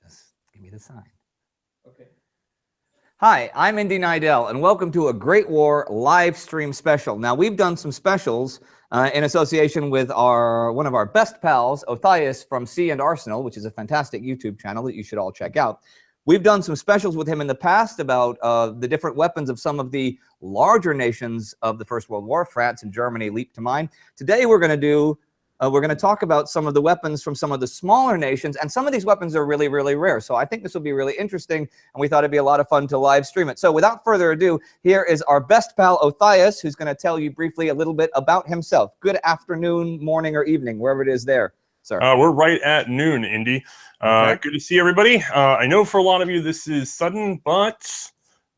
Just give me the sign. Okay. Hi, I'm Indy Nidell, and welcome to a Great War live stream special. Now, we've done some specials in association with one of our best pals, Othais from C&Rsenal, which is a fantastic YouTube channel that you should all check out. We've done some specials with him in the past about the different weapons of some of the larger nations of the First World War. France and Germany leap to mind. Today, we're going to talk about some of the weapons from some of the smaller nations, and some of these weapons are really, really rare. So I think this will be really interesting, and we thought it'd be a lot of fun to live stream it. So without further ado, here is our best pal, Othais, who's going to tell you briefly a little bit about himself. Good afternoon, morning, or evening, wherever it is there, sir. We're right at noon, Indy. Okay. Good to see everybody. I know for a lot of you this is sudden, but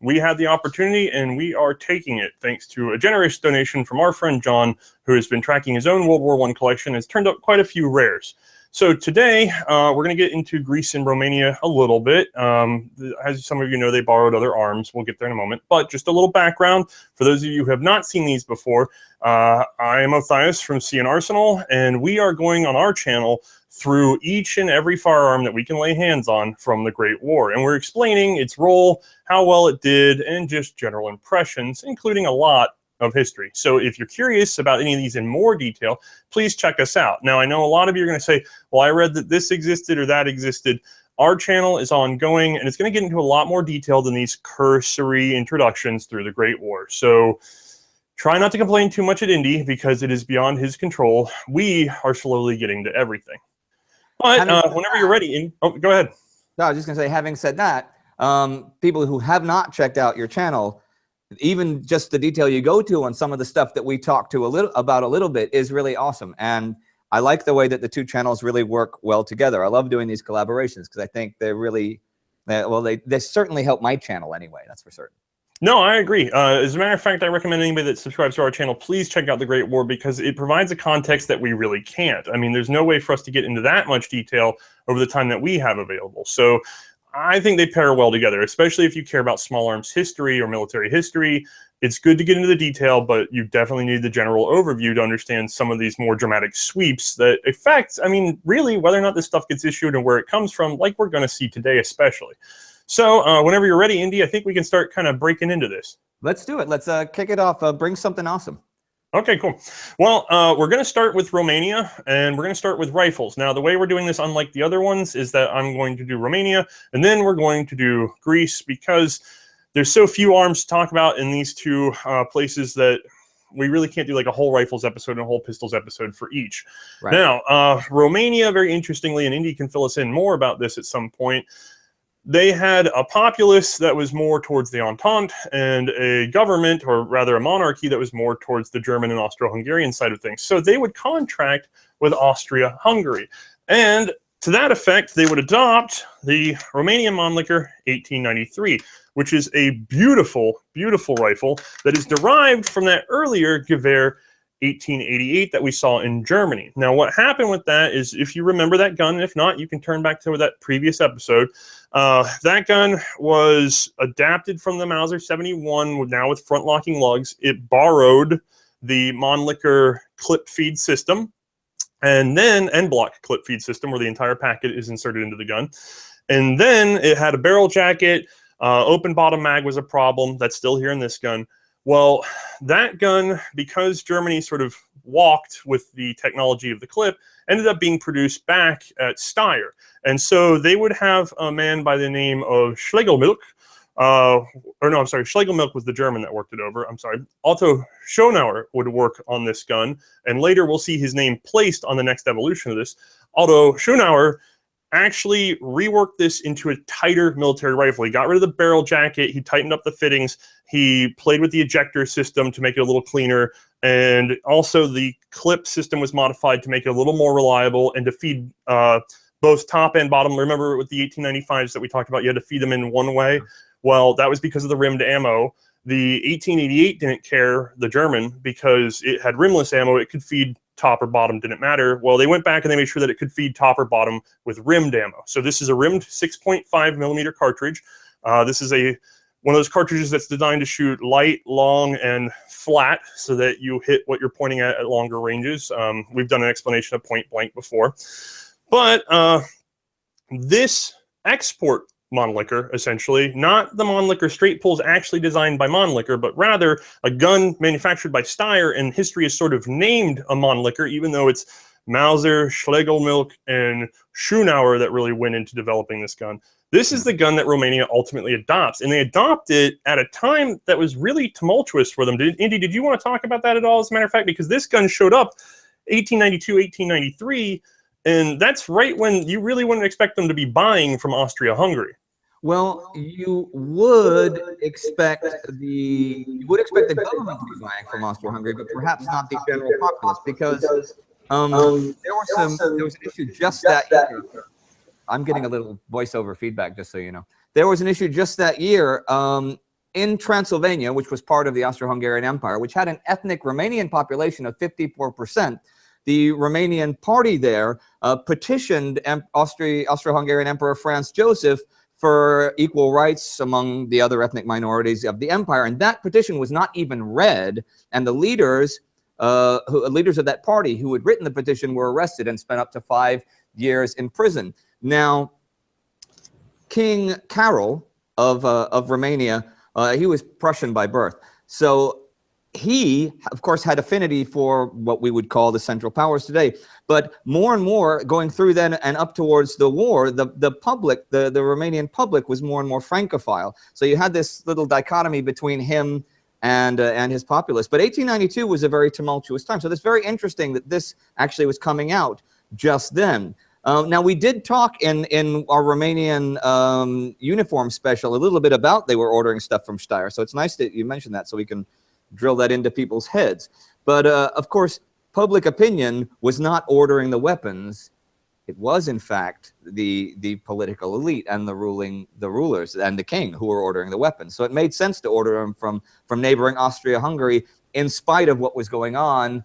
we had the opportunity and we are taking it thanks to a generous donation from our friend John, who has been tracking his own World War I collection and has turned up quite a few rares. So today we're going to get into Greece and Romania a little bit. As some of you know, they borrowed other arms. We'll get there in a moment. But just a little background for those of you who have not seen these before. I am Othais from C&Rsenal, and we are going on our channel through each and every firearm that we can lay hands on from the Great War. And we're explaining its role, how well it did, and just general impressions, including a lot of history. So if you're curious about any of these in more detail, please check us out. Now, I know a lot of you are going to say, well, I read that this existed or that existed. Our channel is ongoing, and it's going to get into a lot more detail than these cursory introductions through the Great War. So try not to complain too much at Indy, because it is beyond his control. We are slowly getting to everything. But whenever you're ready, oh, go ahead. No, I was just going to say, having said that, people who have not checked out your channel, even just the detail you go to on some of the stuff that we talked to about a little bit is really awesome. And I like the way that the two channels really work well together. I love doing these collaborations because I think they're really, well, they certainly help my channel anyway, that's for certain. No, I agree. As a matter of fact, I recommend anybody that subscribes to our channel, please check out The Great War, because it provides a context that we really can't. I mean, there's no way for us to get into that much detail over the time that we have available. So I think they pair well together, especially if you care about small arms history or military history. It's good to get into the detail, but you definitely need the general overview to understand some of these more dramatic sweeps that affect, I mean, really, whether or not this stuff gets issued and where it comes from, like we're going to see today especially. So whenever you're ready, Indy, I think we can start kind of breaking into this. Let's do it. Let's kick it off. Bring something awesome. Okay, cool. Well, we're going to start with Romania, and we're going to start with rifles. Now, the way we're doing this, unlike the other ones, is that I'm going to do Romania, and then we're going to do Greece, because there's so few arms to talk about in these two places that we really can't do like a whole rifles episode and a whole pistols episode for each. Right. Now, Romania, very interestingly, and Indy can fill us in more about this at some point, they had a populace that was more towards the Entente and a government, or rather a monarchy, that was more towards the German and Austro-Hungarian side of things. So they would contract with Austria-Hungary. And to that effect, they would adopt the Romanian Mannlicher 1893, which is a beautiful, beautiful rifle that is derived from that earlier Gewehr 1888 that we saw in Germany. Now, what happened with that is, if you remember that gun, and if not, you can turn back to that previous episode. That gun was adapted from the Mauser 71, now with front-locking lugs. It borrowed the Mannlicher clip feed system, and then end-block clip feed system, where the entire packet is inserted into the gun. And then it had a barrel jacket. Open bottom mag was a problem. That's still here in this gun. Well, that gun, because Germany sort of walked with the technology of the clip, ended up being produced back at Steyr. And so they would have a man by the name of Schlegelmilch, Schlegelmilch was the German that worked it over. I'm sorry. Otto Schönauer would work on this gun, and later we'll see his name placed on the next evolution of this. Otto Schönauer actually reworked this into a tighter military rifle. He got rid of the barrel jacket, he tightened up the fittings, he played with the ejector system to make it a little cleaner, and also the clip system was modified to make it a little more reliable and to feed both top and bottom. Remember with the 1895s that we talked about, you had to feed them in one way? Well, that was because of the rimmed ammo. The 1888 didn't care, the German, because it had rimless ammo. It could feed top or bottom, didn't matter. Well, they went back and they made sure that it could feed top or bottom with rimmed ammo. So this is a rimmed 6.5 millimeter cartridge. This is one of those cartridges that's designed to shoot light, long, and flat so that you hit what you're pointing at longer ranges. We've done an explanation of point blank before. But This export Mannlicher, essentially, not the Mannlicher straight pulls actually designed by Mannlicher, but rather a gun manufactured by Steyr, and history is sort of named a Mannlicher, even though it's Mauser, Schlegelmilch, and Schunauer that really went into developing this gun. This is the gun that Romania ultimately adopts, and they adopt it at a time that was really tumultuous for them. Indy, did you want to talk about that at all, as a matter of fact? Because this gun showed up 1892, 1893, and that's right when you really wouldn't expect them to be buying from Austria-Hungary. Well, you would expect the government to be buying from Austria-Hungary, but perhaps not the general populace, because there was an issue just that year. I'm getting a little voiceover feedback, just so you know. There was an issue just that year in Transylvania, which was part of the Austro-Hungarian Empire, which had an ethnic Romanian population of 54%. The Romanian party there petitioned Austro-Hungarian Emperor Franz Joseph for equal rights among the other ethnic minorities of the empire, and that petition was not even read, and the leaders of that party who had written the petition were arrested and spent up to 5 years in prison. Now, King Carol of Romania, he was Prussian by birth, so he, of course, had affinity for what we would call the Central Powers today. But more and more, going through then and up towards the war, the public, the Romanian public, was more and more Francophile. So you had this little dichotomy between him and his populace. But 1892 was a very tumultuous time. So it's very interesting that this actually was coming out just then. Now, we did talk in our Romanian uniform special a little bit about they were ordering stuff from Steyr. So it's nice that you mentioned that, so we can drill that into people's heads. But of course, public opinion was not ordering the weapons. It was, in fact, the political elite and the rulers and the king who were ordering the weapons. So it made sense to order them from neighboring Austria-Hungary, in spite of what was going on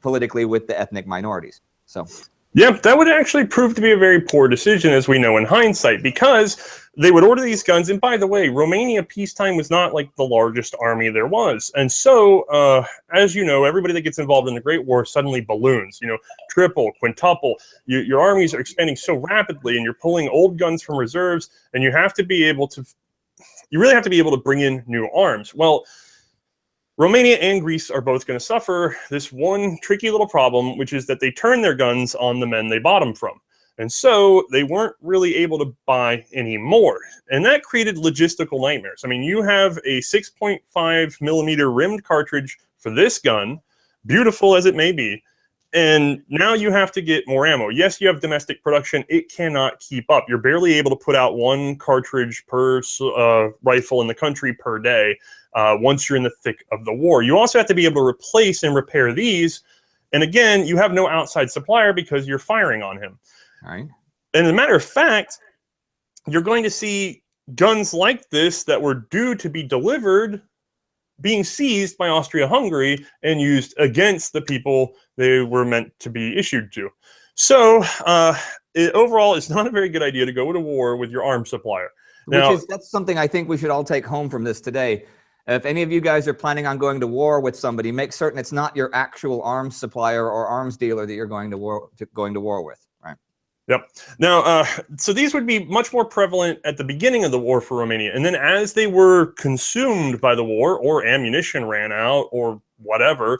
politically with the ethnic minorities. So yeah, that would actually prove to be a very poor decision, as we know in hindsight, because they would order these guns. And by the way, Romania peacetime was not like the largest army there was. And so, as you know, everybody that gets involved in the Great War suddenly balloons, you know, triple, quintuple. Your armies are expanding so rapidly, and you're pulling old guns from reserves, and you really have to be able to bring in new arms. Well, Romania and Greece are both going to suffer this one tricky little problem, which is that they turn their guns on the men they bought them from. And so they weren't really able to buy any more. And that created logistical nightmares. I mean, you have a 6.5 millimeter rimmed cartridge for this gun, beautiful as it may be, and now you have to get more ammo. Yes, you have domestic production. It cannot keep up. You're barely able to put out one cartridge per rifle in the country per day. Once you're in the thick of the war. You also have to be able to replace and repair these. And again, you have no outside supplier because you're firing on him. all right. And as a matter of fact, you're going to see guns like this that were due to be delivered being seized by Austria-Hungary and used against the people they were meant to be issued to. So overall, it's not a very good idea to go to war with your arms supplier. Now, That's something I think we should all take home from this today. If any of you guys are planning on going to war with somebody, make certain it's not your actual arms supplier or arms dealer that you're going to war with, right? Yep. Now, so these would be much more prevalent at the beginning of the war for Romania. And then as they were consumed by the war, or ammunition ran out, or whatever,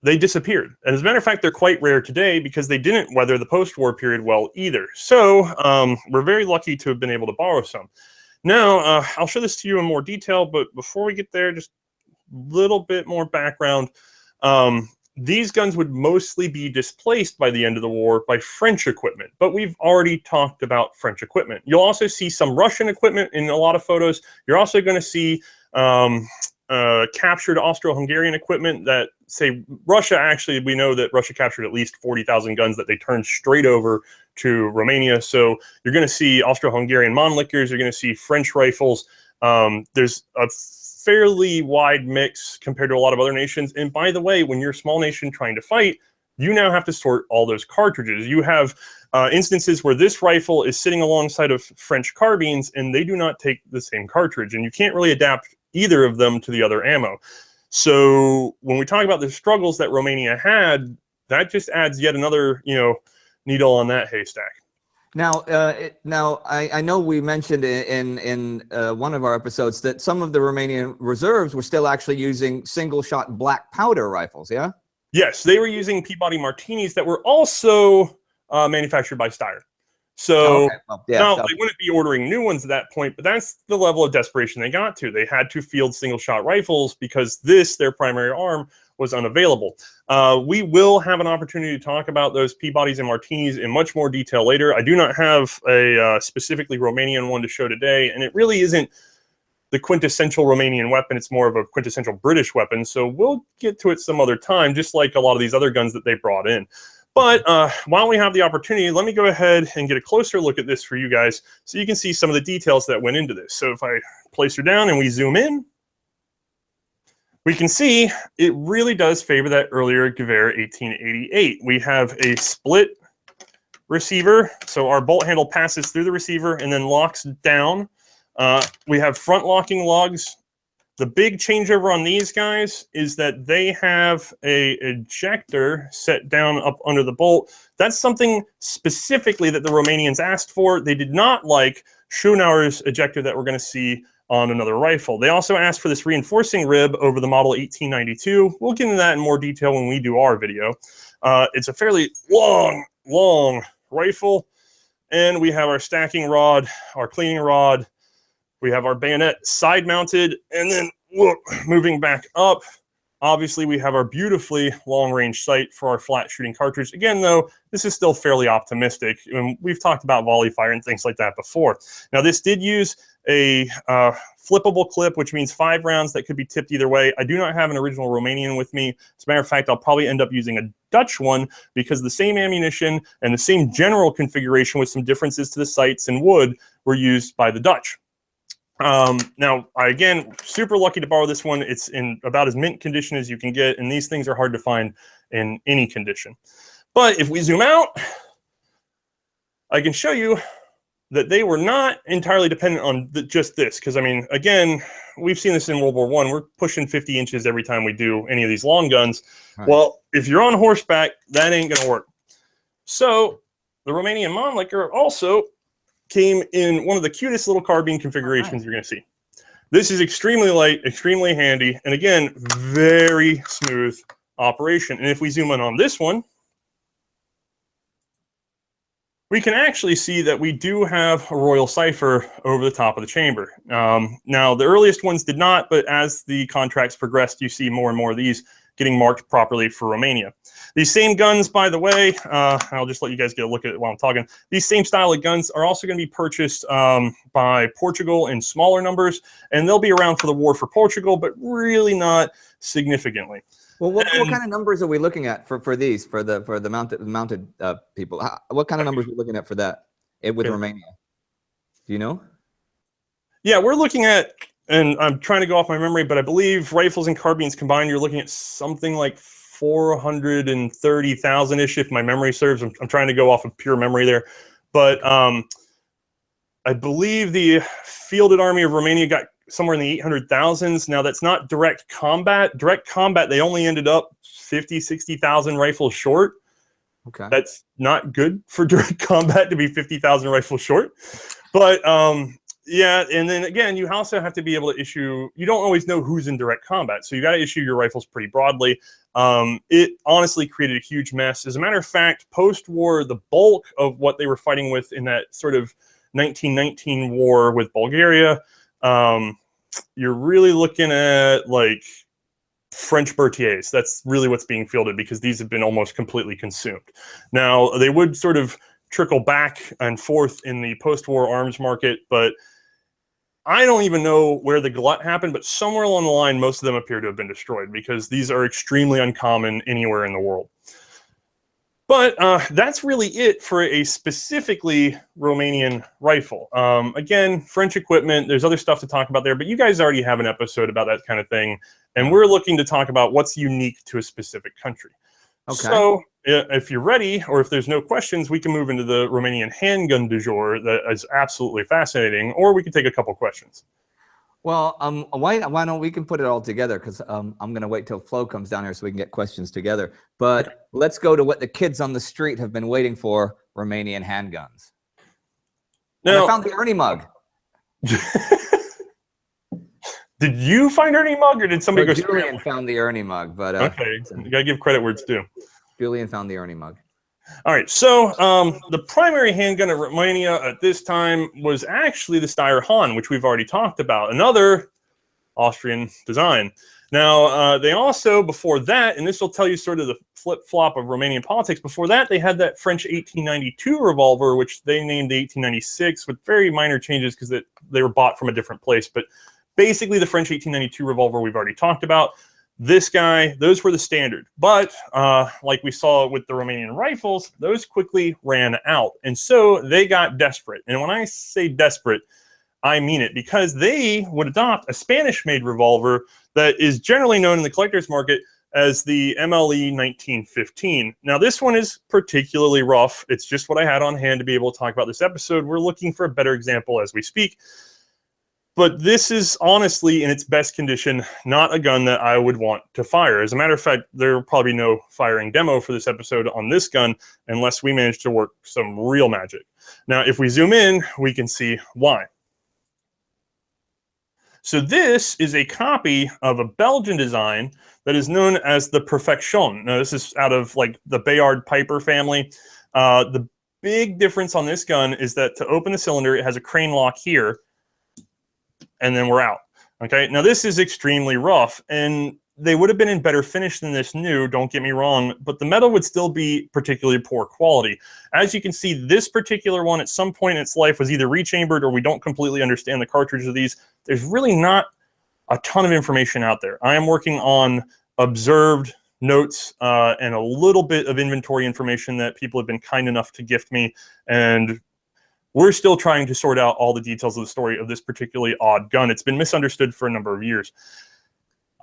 they disappeared. And as a matter of fact, they're quite rare today because they didn't weather the post-war period well either. So we're very lucky to have been able to borrow some. Now, I'll show this to you in more detail, but before we get there, just a little bit more background. These guns would mostly be displaced by the end of the war by French equipment, but we've already talked about French equipment. You'll also see some Russian equipment in a lot of photos. You're also going to see captured Austro-Hungarian equipment that, say, Russia, actually, we know that Russia captured at least 40,000 guns that they turned straight over to Romania. So you're going to see Austro-Hungarian Mannlichers, you're going to see French rifles. There's a fairly wide mix compared to a lot of other nations. And by the way, when you're a small nation trying to fight, you now have to sort all those cartridges. You have instances where this rifle is sitting alongside of French carbines, and they do not take the same cartridge, and you can't really adapt either of them to the other ammo. So when we talk about the struggles that Romania had, that just adds yet another, needle on that haystack. Now, I know we mentioned in one of our episodes that some of the Romanian reserves were still actually using single-shot black powder rifles. Yeah. Yes, they were using Peabody Martinis that were also manufactured by Steyr. So Okay. Well, yeah. now So, they wouldn't be ordering new ones at that point, but that's the level of desperation they got to. They had to field single-shot rifles because this, their primary arm, was unavailable. We will have an opportunity to talk about those Peabodys and Martinis in much more detail later. I do not have a specifically Romanian one to show today, and it really isn't the quintessential Romanian weapon. It's more of a quintessential British weapon. So we'll get to it some other time, just like a lot of these other guns that they brought in. But while we have the opportunity, let me go ahead and get a closer look at this for you guys so you can see some of the details that went into this. So if I place her down and we zoom in, we can see it really does favor that earlier Gewehr 1888. We have a split receiver, so our bolt handle passes through the receiver and then locks down. We have front locking lugs. The big changeover on these guys is that they have a ejector set down up under the bolt. That's something specifically that the Romanians asked for. They did not like Schonauer's ejector that we're going to see on another rifle. They also asked for this reinforcing rib over the model 1892. We'll get into that in more detail when we do our video. It's a fairly long rifle, and we have our stacking rod, our cleaning rod. We have our bayonet side mounted, and then look, moving back up, obviously we have our beautifully long range sight for our flat shooting cartridge. Again, though, this is still fairly optimistic, and we've talked about volley fire and things like that before. Now, this did use a flippable clip, which means 5 rounds that could be tipped either way. I do not have an original Romanian with me. As a matter of fact, I'll probably end up using a Dutch one because the same ammunition and the same general configuration with some differences to the sights and wood were used by the Dutch. Now, again, super lucky to borrow this one. It's in about as mint condition as you can get, and these things are hard to find in any condition. But if we zoom out, I can show you that they were not entirely dependent on just this, because, I mean, again, we've seen this in World War I. We're pushing 50 inches every time we do any of these long guns. Right. Well, if you're on horseback, that ain't going to work. So the Romanian Mannlicher also came in one of the cutest little carbine configurations you're going to see. This is extremely light, extremely handy, and again, very smooth operation. And if we zoom in on this one, we can actually see that we do have a Royal Cipher over the top of the chamber. Now, the earliest ones did not, but as the contracts progressed, you see more and more of these getting marked properly for Romania. These same guns, by the way, I'll just let you guys get a look at it while I'm talking. These same style of guns are also going to be purchased by Portugal in smaller numbers, and they'll be around for the war for Portugal, but really not significantly. Well, what kind of numbers are we looking at for these, for the mounted people? What kind of numbers are we looking at for that with Romania? Do you know? Yeah, we're looking at, and I'm trying to go off my memory, but I believe rifles and carbines combined, you're looking at something like 430,000-ish, if my memory serves. I'm trying to go off of pure memory there. But I believe the fielded army of Romania got somewhere in the 800,000s. Now, that's not direct combat. Direct combat, they only ended up 50, 60,000 rifles short. Okay. That's not good for direct combat to be 50,000 rifles short. But yeah, and then again, you also have to be able to issue, you don't always know who's in direct combat, so you got to issue your rifles pretty broadly. It honestly created a huge mess. As a matter of fact, post-war, the bulk of what they were fighting with in that sort of 1919 war with Bulgaria, you're really looking at like French Berthiers. That's really what's being fielded because these have been almost completely consumed. Now, they would sort of trickle back and forth in the post-war arms market, but I don't even know where the glut happened, but somewhere along the line, most of them appear to have been destroyed because these are extremely uncommon anywhere in the world. But that's really it for a specifically Romanian rifle. Again, French equipment, there's other stuff to talk about there, but you guys already have an episode about that kind of thing, and we're looking to talk about what's unique to a specific country. Okay. So if you're ready, or if there's no questions, we can move into the Romanian handgun du jour that is absolutely fascinating, or we can take a couple questions. Well, why don't we can put it all together, because I'm going to wait till Flo comes down here so we can get questions together. But let's go to what the kids on the street have been waiting for, Romanian handguns. And Now, I found the Ernie mug. did you find Ernie mug, or did somebody go? Julian found the Ernie mug, but Okay, you gotta give credit where it's due. Julian found the Ernie mug. All right, so the primary handgun of Romania at this time was actually the Steyr Hahn, which we've already talked about, another Austrian design. Now, they also, before that, and this will tell you sort of the flip-flop of Romanian politics, before that they had that French 1892 revolver, which they named the 1896 with very minor changes because they were bought from a different place. But basically the French 1892 revolver we've already talked about. This guy, those were the standard. But like we saw with the Romanian rifles, those quickly ran out. And so they got desperate. And when I say desperate, I mean it, because they would adopt a Spanish-made revolver that is generally known in the collector's market as the MLE 1915. Now, this one is particularly rough. It's just what I had on hand to be able to talk about this episode. We're looking for a better example as we speak. But this is honestly, in its best condition, not a gun that I would want to fire. As a matter of fact, there will probably be no firing demo for this episode on this gun unless we manage to work some real magic. Now, if we zoom in, we can see why. So this is a copy of a Belgian design that is known as the Perfection. Now, this is out of like the Bayard Piper family. The big difference on this gun is that to open the cylinder, it has a crane lock here, and then we're out. Okay, now this is extremely rough, and they would have been in better finish than this new, don't get me wrong, but the metal would still be particularly poor quality. As you can see, this particular one at some point in its life was either rechambered or we don't completely understand the cartridge of these. There's really not a ton of information out there. I am working on observed notes and a little bit of inventory information that people have been kind enough to gift me, and we're still trying to sort out all the details of the story of this particularly odd gun. It's been misunderstood for a number of years.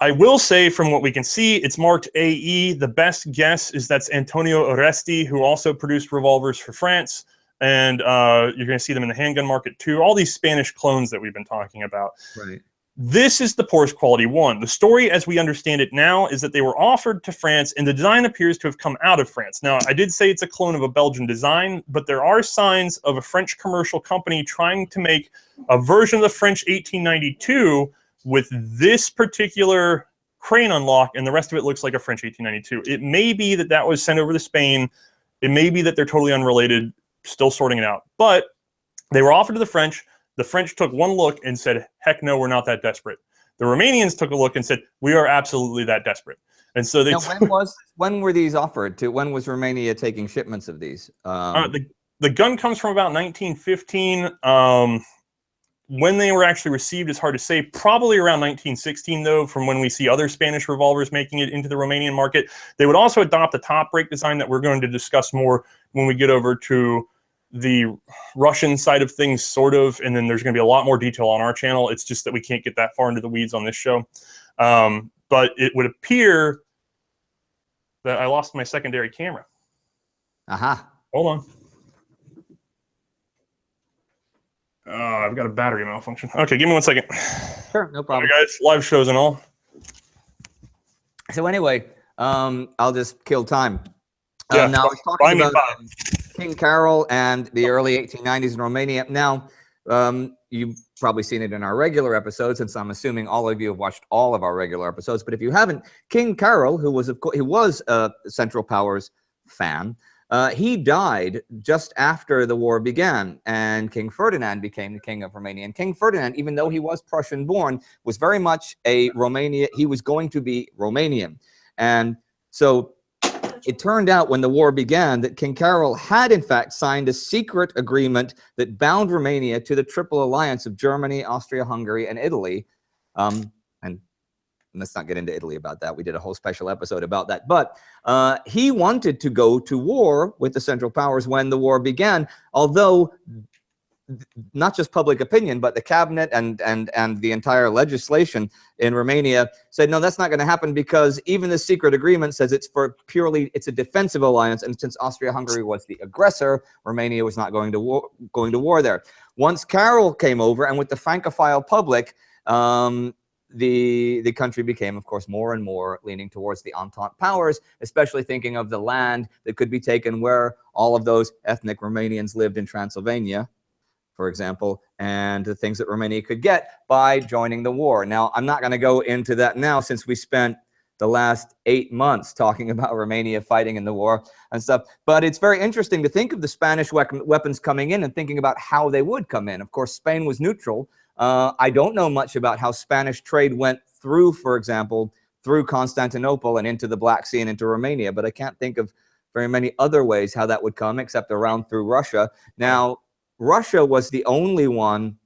I will say, from what we can see, it's marked AE. The best guess is that's Antonio Oresti, who also produced revolvers for France. And you're going to see them in the handgun market too. All these Spanish clones that we've been talking about. Right. This is the poorest quality one. The story, as we understand it now, is that they were offered to France, and the design appears to have come out of France. Now, I did say it's a clone of a Belgian design, but there are signs of a French commercial company trying to make a version of the French 1892 with this particular crane unlock, and the rest of it looks like a French 1892. It may be that that was sent over to Spain. It may be that they're totally unrelated, still sorting it out. But they were offered to the French. The French took one look and said, heck no, we're not that desperate. The Romanians took a look and said, we are absolutely that desperate. And so they... Now, when were these offered to? When was Romania taking shipments of these? The gun comes from about 1915. When they were actually received is hard to say. Probably around 1916, though, from when we see other Spanish revolvers making it into the Romanian market. They would also adopt a top break design that we're going to discuss more when we get over to the Russian side of things, sort of, and then there's going to be a lot more detail on our channel. It's just that we can't get that far into the weeds on this show. But it would appear that I lost my secondary camera. Aha. Hold on. I've got a battery malfunction. Okay, give me 1 second. Sure, no problem. All right, guys, live shows and all. So anyway, I'll just kill time. Yeah, now I was talking about King Carol and the early 1890s in Romania. Now, you've probably seen it in our regular episodes, since I'm assuming all of you have watched all of our regular episodes. But if you haven't, King Carol, who was, of course, he was a Central Powers fan. He died just after the war began, and King Ferdinand became the king of Romania. And King Ferdinand, even though he was Prussian-born, was very much a Romania. He was going to be Romanian. And so it turned out when the war began that King Carol had, in fact, signed a secret agreement that bound Romania to the Triple Alliance of Germany, Austria, Hungary, and Italy. And let's not get into Italy about that. We did a whole special episode about that. But he wanted to go to war with the Central Powers when the war began, although not just public opinion, but the cabinet and the entire legislation in Romania said, no, that's not going to happen, because even the secret agreement says it's a defensive alliance. And since Austria-Hungary was the aggressor, Romania was not going to war there. Once Carol came over, and with the Francophile public, the country became, of course, more and more leaning towards the Entente powers, especially thinking of the land that could be taken where all of those ethnic Romanians lived in Transylvania. for example, and the things that Romania could get by joining the war. Now, I'm not going to go into that now since we spent the last 8 months talking about Romania fighting in the war and stuff. But it's very interesting to think of the Spanish weapons coming in and thinking about how they would come in. Of course, Spain was neutral. I don't know much about how Spanish trade went through, for example, through Constantinople and into the Black Sea and into Romania. But I can't think of very many other ways how that would come except around through Russia. Now, Russia was the only one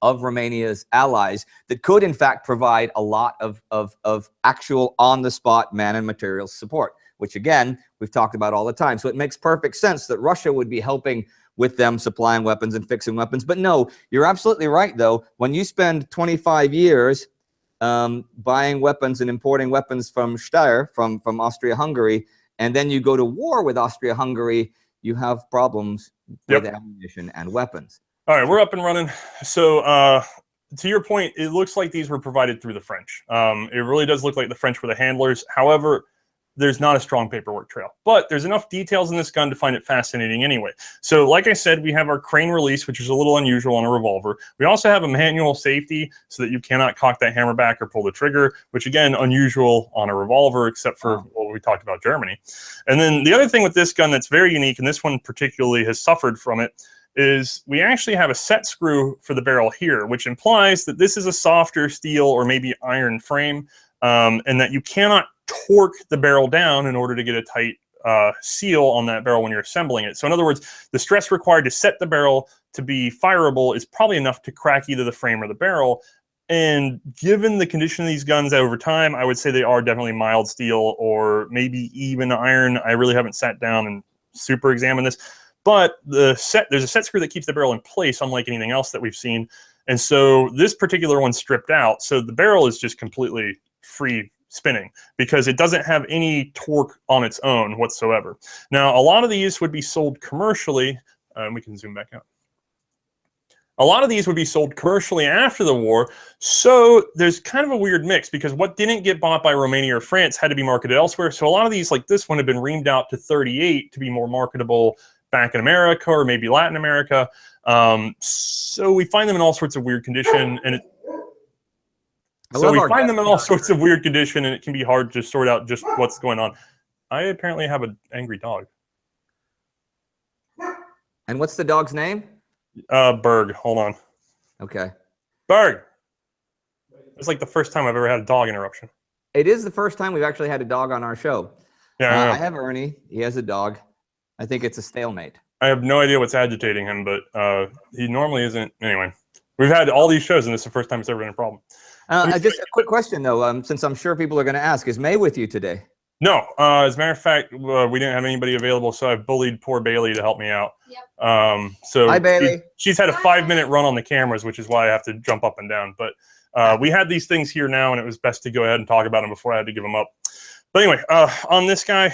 of Romania's allies that could, in fact, provide a lot of actual on-the-spot man and materials support, which, again, we've talked about all the time. So it makes perfect sense that Russia would be helping with them supplying weapons and fixing weapons. But no, you're absolutely right, though. When you spend 25 years buying weapons and importing weapons from Steyr, from Austria-Hungary, and then you go to war with Austria-Hungary, you have problems with ammunition and weapons. All right, we're up and running. So to your point, it looks like these were provided through the French. It really does look like the French were the handlers. However, there's not a strong paperwork trail. But there's enough details in this gun to find it fascinating anyway. So like I said, we have our crane release, which is a little unusual on a revolver. We also have a manual safety so that you cannot cock that hammer back or pull the trigger, which again, unusual on a revolver, except for what we talked about Germany. And then the other thing with this gun that's very unique, and this one particularly has suffered from it, is we actually have a set screw for the barrel here, which implies that this is a softer steel or maybe iron frame, and that you cannot torque the barrel down in order to get a tight seal on that barrel when you're assembling it. So in other words, the stress required to set the barrel to be fireable is probably enough to crack either the frame or the barrel. And given the condition of these guns over time, I would say they are definitely mild steel or maybe even iron. I really haven't sat down and super examined this. But there's a set screw that keeps the barrel in place, unlike anything else that we've seen. And so this particular one's stripped out. So the barrel is just completely free spinning because it doesn't have any torque on its own whatsoever. Now, a lot of these would be sold commercially. We can zoom back out. A lot of these would be sold commercially after the war. So there's kind of a weird mix because what didn't get bought by Romania or France had to be marketed elsewhere. So a lot of these, like this one, have been reamed out to 38 to be more marketable back in America or maybe Latin America. So we find them in all sorts of weird condition, and it can be hard to sort out just what's going on. I apparently have an angry dog. And what's the dog's name? Berg. Hold on. Okay. Berg. It's like the first time I've ever had a dog interruption. It is the first time we've actually had a dog on our show. Yeah, I have Ernie. He has a dog. I think it's a stalemate. I have no idea what's agitating him, but he normally isn't. Anyway, we've had all these shows, and this is the first time it's ever been a problem. Just a quick question, though, since I'm sure people are going to ask. Is May with you today? No. As a matter of fact, we didn't have anybody available, so I bullied poor Bailey to help me out. Yep. So hi, Bailey. She's had a 5-minute run on the cameras, which is why I have to jump up and down. But we had these things here now, and it was best to go ahead and talk about them before I had to give them up. But anyway, on this guy,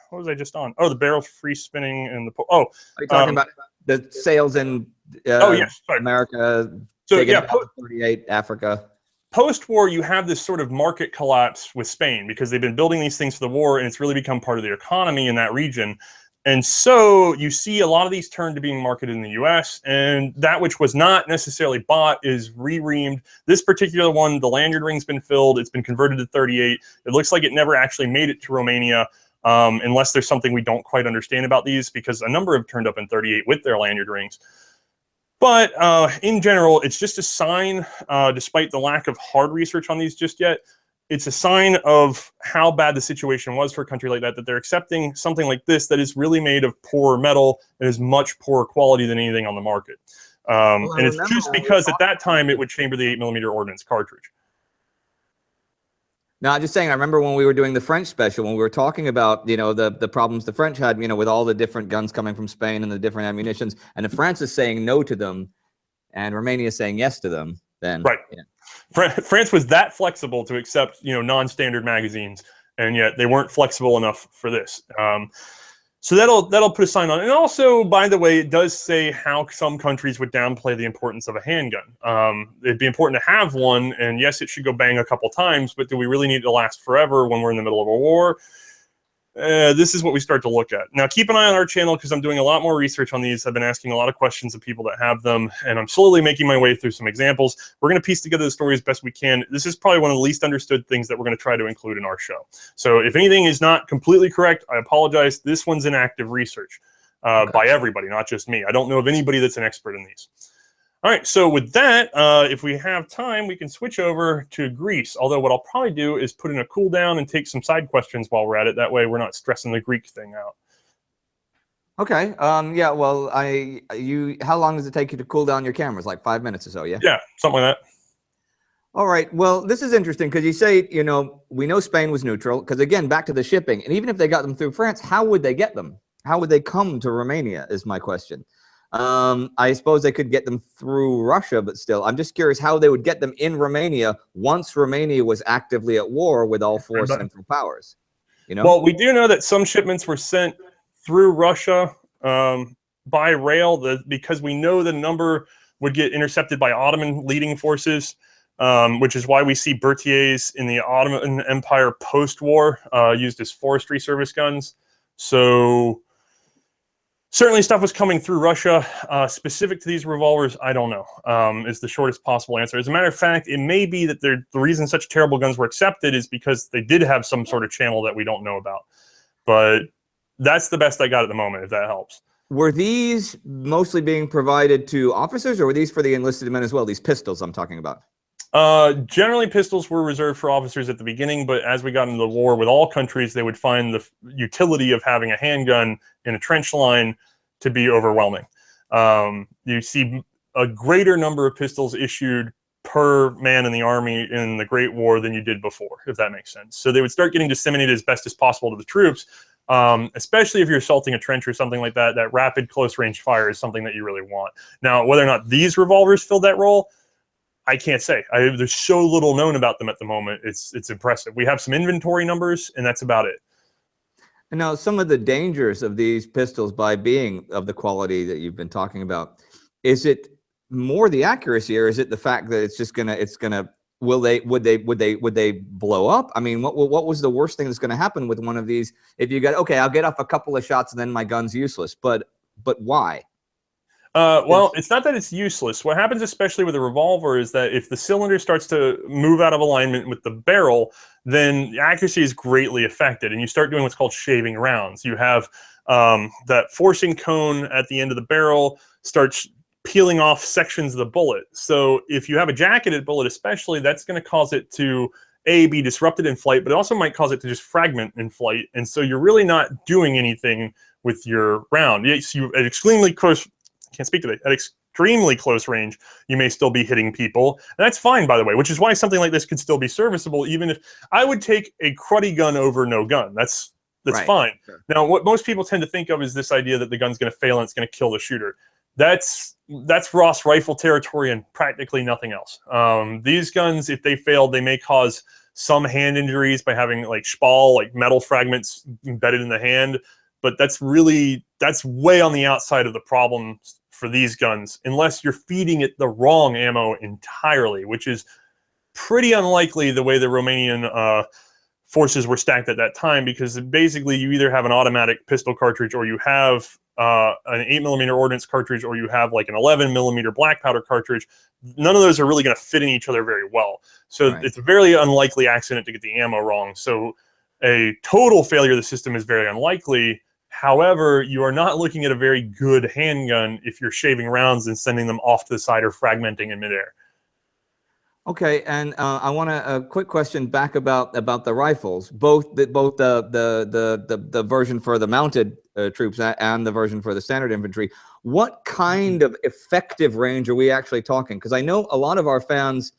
what was I just on? Oh, the barrel free spinning and the are you talking about the sales in yes, America? So yeah, 38 Africa. Post-war, you have this sort of market collapse with Spain because they've been building these things for the war, and it's really become part of the economy in that region. And so you see a lot of these turn to being marketed in the US, and that which was not necessarily bought is re-reamed. This particular one, the lanyard ring's been filled. It's been converted to 38. It looks like it never actually made it to Romania, unless there's something we don't quite understand about these, because a number have turned up in 38 with their lanyard rings. But in general, it's just a sign, despite the lack of hard research on these just yet, it's a sign of how bad the situation was for a country like that, that they're accepting something like this that is really made of poor metal and is much poorer quality than anything on the market. And it's just because at that time it would chamber the 8mm ordnance cartridge. No, I'm just saying, I remember when we were doing the French special, when we were talking about, the problems the French had, with all the different guns coming from Spain and the different ammunitions, and if France is saying no to them and Romania is saying yes to them, then... Right. Yeah. France was that flexible to accept, non-standard magazines, and yet they weren't flexible enough for this. So that'll put a sign on it. And also, by the way, it does say how some countries would downplay the importance of a handgun. It'd be important to have one, and yes, it should go bang a couple times, but do we really need it to last forever when we're in the middle of a war? this is what we start to look at. Now, keep an eye on our channel because I'm doing a lot more research on these. I've been asking a lot of questions of people that have them, and I'm slowly making my way through some examples. We're going to piece together the story as best we can. This is probably one of the least understood things that we're going to try to include in our show. So if anything is not completely correct, I apologize. This one's in active research by everybody, not just me. I don't know of anybody that's an expert in these. All right, so with that, if we have time, we can switch over to Greece. Although what I'll probably do is put in a cooldown and take some side questions while we're at it. That way we're not stressing the Greek thing out. Okay. Yeah. Well, how long does it take you to cool down your cameras? Like 5 minutes or so, yeah? Yeah, something like that. All right. Well, this is interesting because you say, we know Spain was neutral because, again, back to the shipping. And even if they got them through France, how would they get them? How would they come to Romania is my question. I suppose they could get them through Russia, but still, I'm just curious how they would get them in Romania once Romania was actively at war with all four Central Powers. Well, we do know that some shipments were sent through Russia by rail because we know the number would get intercepted by Ottoman leading forces, which is why we see Berthier's in the Ottoman Empire post-war used as forestry service guns. So certainly stuff was coming through Russia. Specific to these revolvers, I don't know, is the shortest possible answer. As a matter of fact, it may be that the reason such terrible guns were accepted is because they did have some sort of channel that we don't know about. But that's the best I got at the moment, if that helps. Were these mostly being provided to officers, or were these for the enlisted men as well, these pistols I'm talking about? Generally, pistols were reserved for officers at the beginning, but as we got into the war with all countries, they would find the utility of having a handgun in a trench line to be overwhelming. You see a greater number of pistols issued per man in the army in the Great War than you did before, if that makes sense. So they would start getting disseminated as best as possible to the troops, especially if you're assaulting a trench or something like that. That rapid close-range fire is something that you really want. Now, whether or not these revolvers filled that role, I can't say. There's so little known about them at the moment. It's impressive. We have some inventory numbers, and that's about it. And now, some of the dangers of these pistols, by being of the quality that you've been talking about, is it more the accuracy, or is it the fact that would they blow up? I mean, what was the worst thing that's going to happen with one of these? If you got, okay, I'll get off a couple of shots and then my gun's useless, but why? Well, it's not that it's useless. What happens, especially with a revolver, is that if the cylinder starts to move out of alignment with the barrel, then the accuracy is greatly affected, and you start doing what's called shaving rounds. You have that forcing cone at the end of the barrel starts peeling off sections of the bullet. So if you have a jacketed bullet especially, that's going to cause it to, A, be disrupted in flight, but it also might cause it to just fragment in flight. And so you're really not doing anything with your round. Yes, you at extremely close, can't speak to that, at extremely close range, you may still be hitting people. And that's fine, by the way, which is why something like this could still be serviceable, even if I would take a cruddy gun over no gun. That's right. Fine. Sure. Now, what most people tend to think of is this idea that the gun's going to fail and it's going to kill the shooter. That's Ross rifle territory and practically nothing else. These guns, if they fail, they may cause some hand injuries by having like spall, like metal fragments embedded in the hand. But that's way on the outside of the problem for these guns, unless you're feeding it the wrong ammo entirely, which is pretty unlikely the way the Romanian forces were stacked at that time, because basically you either have an automatic pistol cartridge, or you have an 8mm ordnance cartridge, or you have like an 11mm black powder cartridge. None of those are really going to fit in each other very well. So right. It's a very unlikely accident to get the ammo wrong. So a total failure of the system is very unlikely. However, you are not looking at a very good handgun if you're shaving rounds and sending them off to the side or fragmenting in midair. Okay, and I want a quick question back about the rifles, both the version for the mounted troops and the version for the standard infantry. What kind of effective range are we actually talking? Because I know a lot of our fans,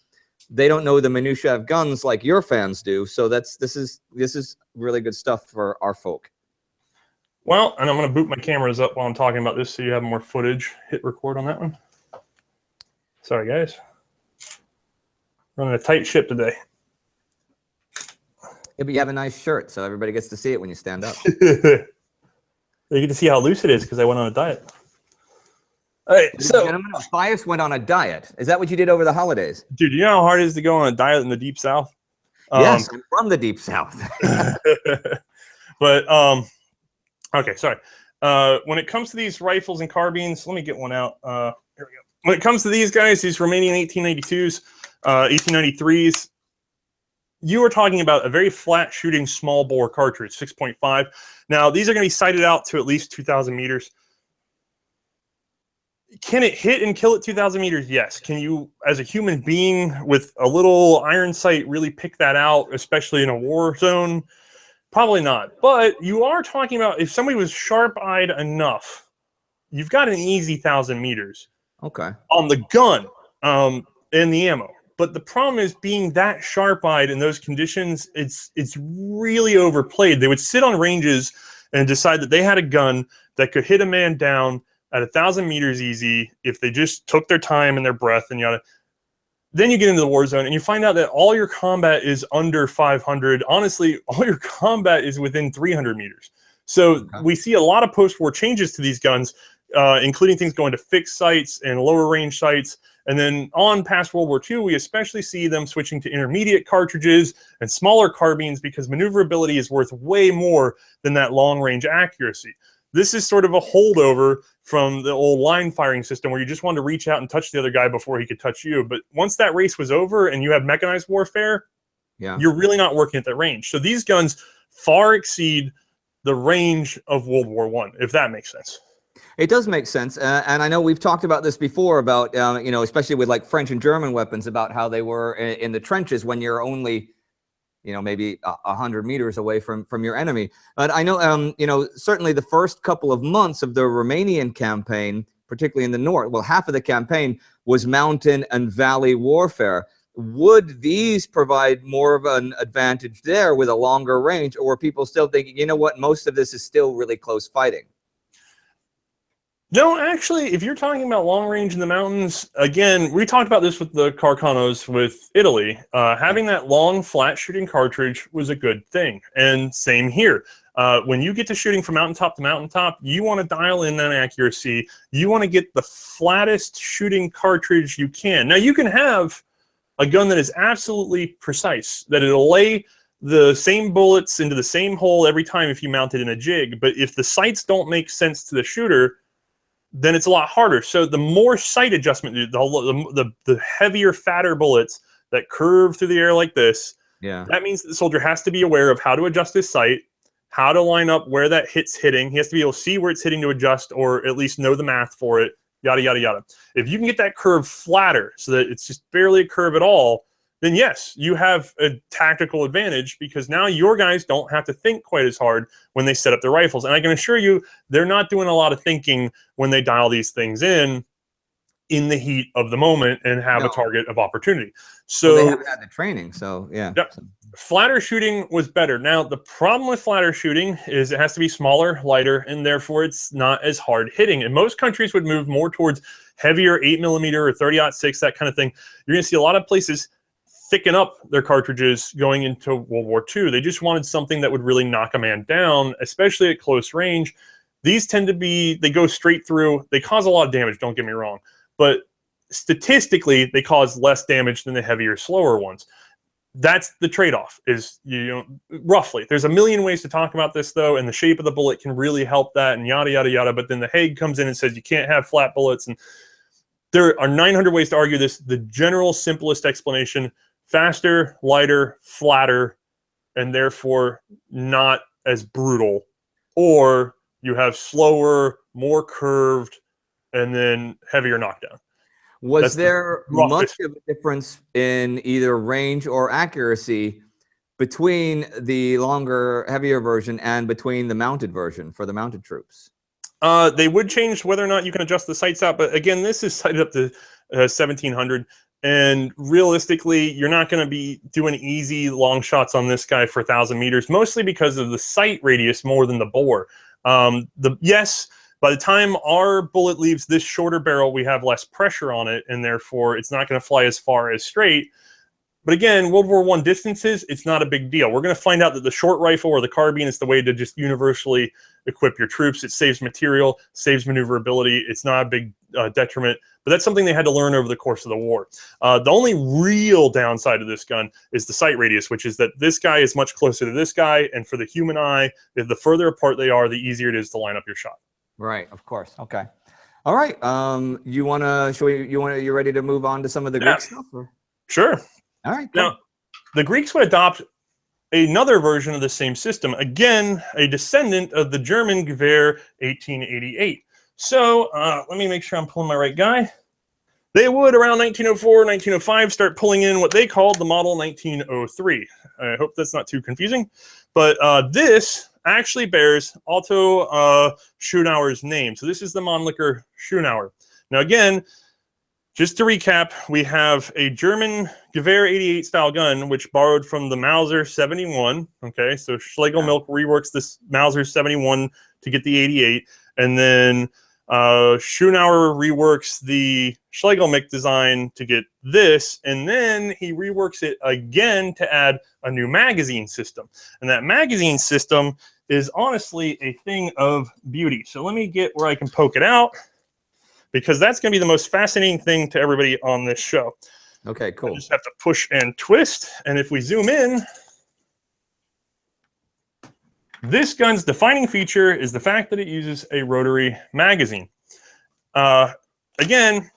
they don't know the minutiae of guns like your fans do. So this is really good stuff for our folk. Well, and I'm going to boot my cameras up while I'm talking about this so you have more footage. Hit record on that one. Sorry, guys. Running a tight ship today. Yeah, but you have a nice shirt, so everybody gets to see it when you stand up. You get to see how loose it is because I went on a diet. All right, so gentlemen, Othais went on a diet. Is that what you did over the holidays? Dude, you know how hard it is to go on a diet in the Deep South? Yes, I'm from the Deep South. But okay, sorry. When it comes to these rifles and carbines, let me get one out. Here we go. When it comes to these guys, these Romanian 1892s, 1893s, you are talking about a very flat shooting small bore cartridge, 6.5. Now, these are going to be sighted out to at least 2,000 meters. Can it hit and kill at 2,000 meters? Yes. Can you, as a human being with a little iron sight, really pick that out, especially in a war zone? Probably not. But you are talking about if somebody was sharp-eyed enough, you've got an easy 1,000 meters. Okay. On the gun and the ammo. But the problem is being that sharp-eyed in those conditions, it's really overplayed. They would sit on ranges and decide that they had a gun that could hit a man down at 1,000 meters easy if they just took their time and their breath and yada. Then you get into the war zone and you find out that all your combat is under 500. Honestly, all your combat is within 300 meters. So we see a lot of post-war changes to these guns, including things going to fixed sights and lower range sights. And then on past World War II, we especially see them switching to intermediate cartridges and smaller carbines because maneuverability is worth way more than that long range accuracy. This is sort of a holdover from the old line firing system where you just wanted to reach out and touch the other guy before he could touch you. But once that race was over and you have mechanized warfare, you're really not working at that range. So these guns far exceed the range of World War I, if that makes sense. It does make sense, and I know we've talked about this before about you know, especially with like French and German weapons, about how they were in the trenches when you're only, you know, maybe 100 meters away from your enemy. But I know you know, certainly the first couple of months of the Romanian campaign, particularly in the north, well, half of the campaign was mountain and valley warfare. Would these provide more of an advantage there with a longer range, or were people still thinking, you know what, most of this is still really close fighting? No, actually, if you're talking about long range in the mountains, again, we talked about this with the Carcanos with Italy. Having that long flat shooting cartridge was a good thing. And same here. When you get to shooting from mountaintop to mountaintop, you want to dial in that accuracy. You want to get the flattest shooting cartridge you can. Now, you can have a gun that is absolutely precise, that it'll lay the same bullets into the same hole every time if you mount it in a jig. But if the sights don't make sense to the shooter, then it's a lot harder. So the more sight adjustment, the heavier, fatter bullets that curve through the air like this, that means that the soldier has to be aware of how to adjust his sight, how to line up where that hit's hitting. He has to be able to see where it's hitting to adjust, or at least know the math for it, yada, yada, yada. If you can get that curve flatter so that it's just barely a curve at all, then yes, you have a tactical advantage because now your guys don't have to think quite as hard when they set up their rifles. And I can assure you, they're not doing a lot of thinking when they dial these things in the heat of the moment and have a target of opportunity. So well, they haven't had the training, so yeah. Yep. Flatter shooting was better. Now, the problem with flatter shooting is it has to be smaller, lighter, and therefore it's not as hard hitting. And most countries would move more towards heavier 8mm or 30-06, that kind of thing. You're going to see a lot of places thicken up their cartridges going into World War II. They just wanted something that would really knock a man down, especially at close range. These tend to be, they go straight through. They cause a lot of damage, don't get me wrong. But statistically, they cause less damage than the heavier, slower ones. That's the trade-off, is, you know, roughly. There's a million ways to talk about this, though, and the shape of the bullet can really help that, and yada, yada, yada. But then the Hague comes in and says you can't have flat bullets, and there are 900 ways to argue this. The general, simplest explanation: faster, lighter, flatter, and therefore not as brutal. Or you have slower, more curved, and then heavier knockdown. Was there much of a difference in either range or accuracy between the longer, heavier version and between the mounted version for the mounted troops? They would change whether or not you can adjust the sights out, but again, this is sighted up to 1700. And realistically, you're not going to be doing easy long shots on this guy for 1,000 meters, mostly because of the sight radius more than the bore. Yes, by the time our bullet leaves this shorter barrel, we have less pressure on it, and therefore it's not going to fly as far as straight. But again, World War I distances, it's not a big deal. We're going to find out that the short rifle or the carbine is the way to just universally equip your troops. It saves material, saves maneuverability. It's not a big detriment, but that's something they had to learn over the course of the war. The only real downside of this gun is the sight radius, which is that this guy is much closer to this guy, and for the human eye, the further apart they are, the easier it is to line up your shot. Right, of course. Okay. All right. You wanna you ready to move on to some of the Greek stuff? Or? Sure. All right. Cool. Now, the Greeks would adopt another version of the same system, again, a descendant of the German Gewehr 1888. So let me make sure I'm pulling my right guy. They would, around 1904, 1905, start pulling in what they called the model 1903. I hope that's not too confusing. But this actually bears Otto Schönauer's name. So this is the Mannlicher Schönauer. Now again, just to recap, we have a German Gewehr 88 style gun, which borrowed from the Mauser 71. Okay, so Schlegel-Milch reworks this Mauser 71 to get the 88. And then Schönauer reworks the Schlegel-Milch design to get this. And then he reworks it again to add a new magazine system. And that magazine system is honestly a thing of beauty. So let me get where I can poke it out, because that's going to be the most fascinating thing to everybody on this show. Okay, cool. I just have to push and twist. And if we zoom in, this gun's defining feature is the fact that it uses a rotary magazine. Again,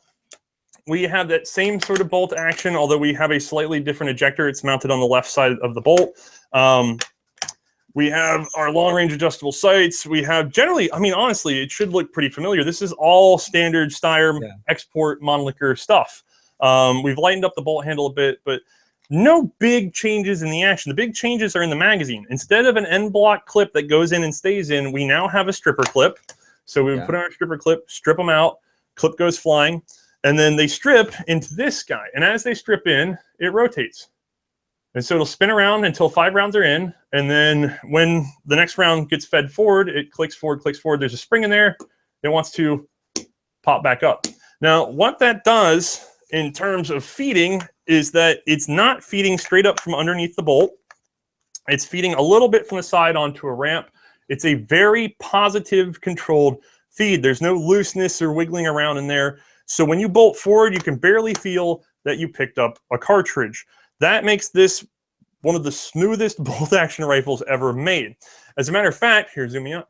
we have that same sort of bolt action, although we have a slightly different ejector. It's mounted on the left side of the bolt. We have our long-range adjustable sights. We have generally, I mean, honestly, it should look pretty familiar. This is all standard Steyr export Mannlicher stuff. We've lightened up the bolt handle a bit, but no big changes in the action. The big changes are in the magazine. Instead of an end block clip that goes in and stays in, we now have a stripper clip. So we would put on our stripper clip, strip them out, clip goes flying, and then they strip into this guy. And as they strip in, it rotates. And so it'll spin around until 5 rounds are in. And then when the next round gets fed forward, it clicks forward, clicks forward. There's a spring in there. It wants to pop back up. Now, what that does in terms of feeding is that it's not feeding straight up from underneath the bolt. It's feeding a little bit from the side onto a ramp. It's a very positive controlled feed. There's no looseness or wiggling around in there. So when you bolt forward, you can barely feel that you picked up a cartridge. That makes this one of the smoothest bolt action rifles ever made. As a matter of fact, here, zoom me up.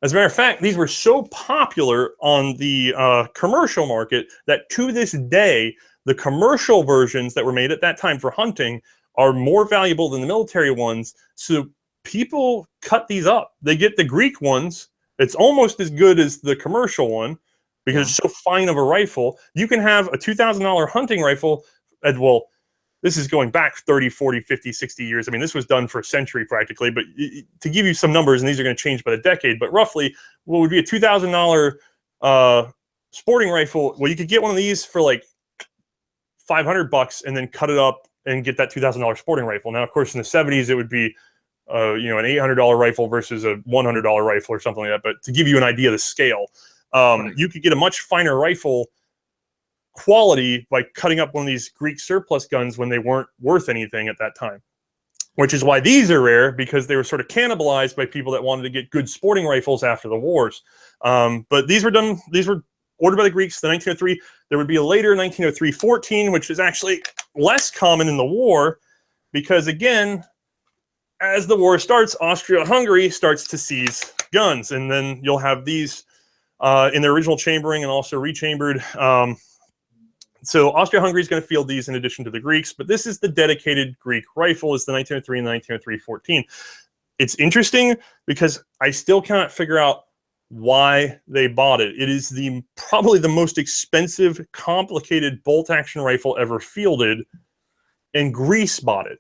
As a matter of fact, these were so popular on the commercial market that to this day, the commercial versions that were made at that time for hunting are more valuable than the military ones. So people cut these up. They get the Greek ones. It's almost as good as the commercial one because it's so fine of a rifle. You can have a $2,000 hunting rifle. Well, this is going back 30, 40, 50, 60 years. I mean, this was done for a century practically, but to give you some numbers, and these are going to change by the decade, but roughly what would be a $2,000 sporting rifle? Well, you could get one of these for like $500 and then cut it up and get that $2,000 sporting rifle. Now, of course, in the 70s, it would be you know, an $800 rifle versus a $100 rifle or something like that. But to give you an idea of the scale, you could get a much finer rifle quality by cutting up one of these Greek surplus guns when they weren't worth anything at that time, which is why these are rare, because they were sort of cannibalized by people that wanted to get good sporting rifles after the wars. But these were ordered by the Greeks, the 1903. There would be a later 1903-14, which is actually less common in the war, because again, as the war starts, Austria-Hungary starts to seize guns, and then you'll have these in their original chambering and also rechambered. So Austria-Hungary is going to field these in addition to the Greeks, but this is the dedicated Greek rifle. It's the 1903 and 1903-14. It's interesting because I still cannot figure out why they bought it. It is probably the most expensive, complicated bolt-action rifle ever fielded, and Greece bought it.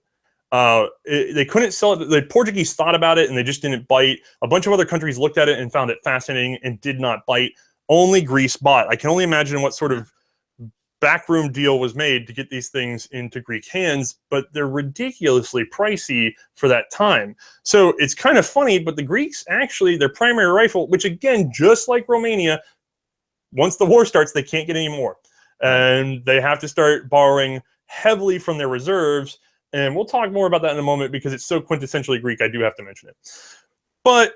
They couldn't sell it. The Portuguese thought about it, and they just didn't bite. A bunch of other countries looked at it and found it fascinating and did not bite. Only Greece bought. I can only imagine what sort of backroom deal was made to get these things into Greek hands, but they're ridiculously pricey for that time. So it's kind of funny, but the Greeks actually, their primary rifle, which again, just like Romania, once the war starts, they can't get any more. And they have to start borrowing heavily from their reserves. And we'll talk more about that in a moment because it's so quintessentially Greek, I do have to mention it. But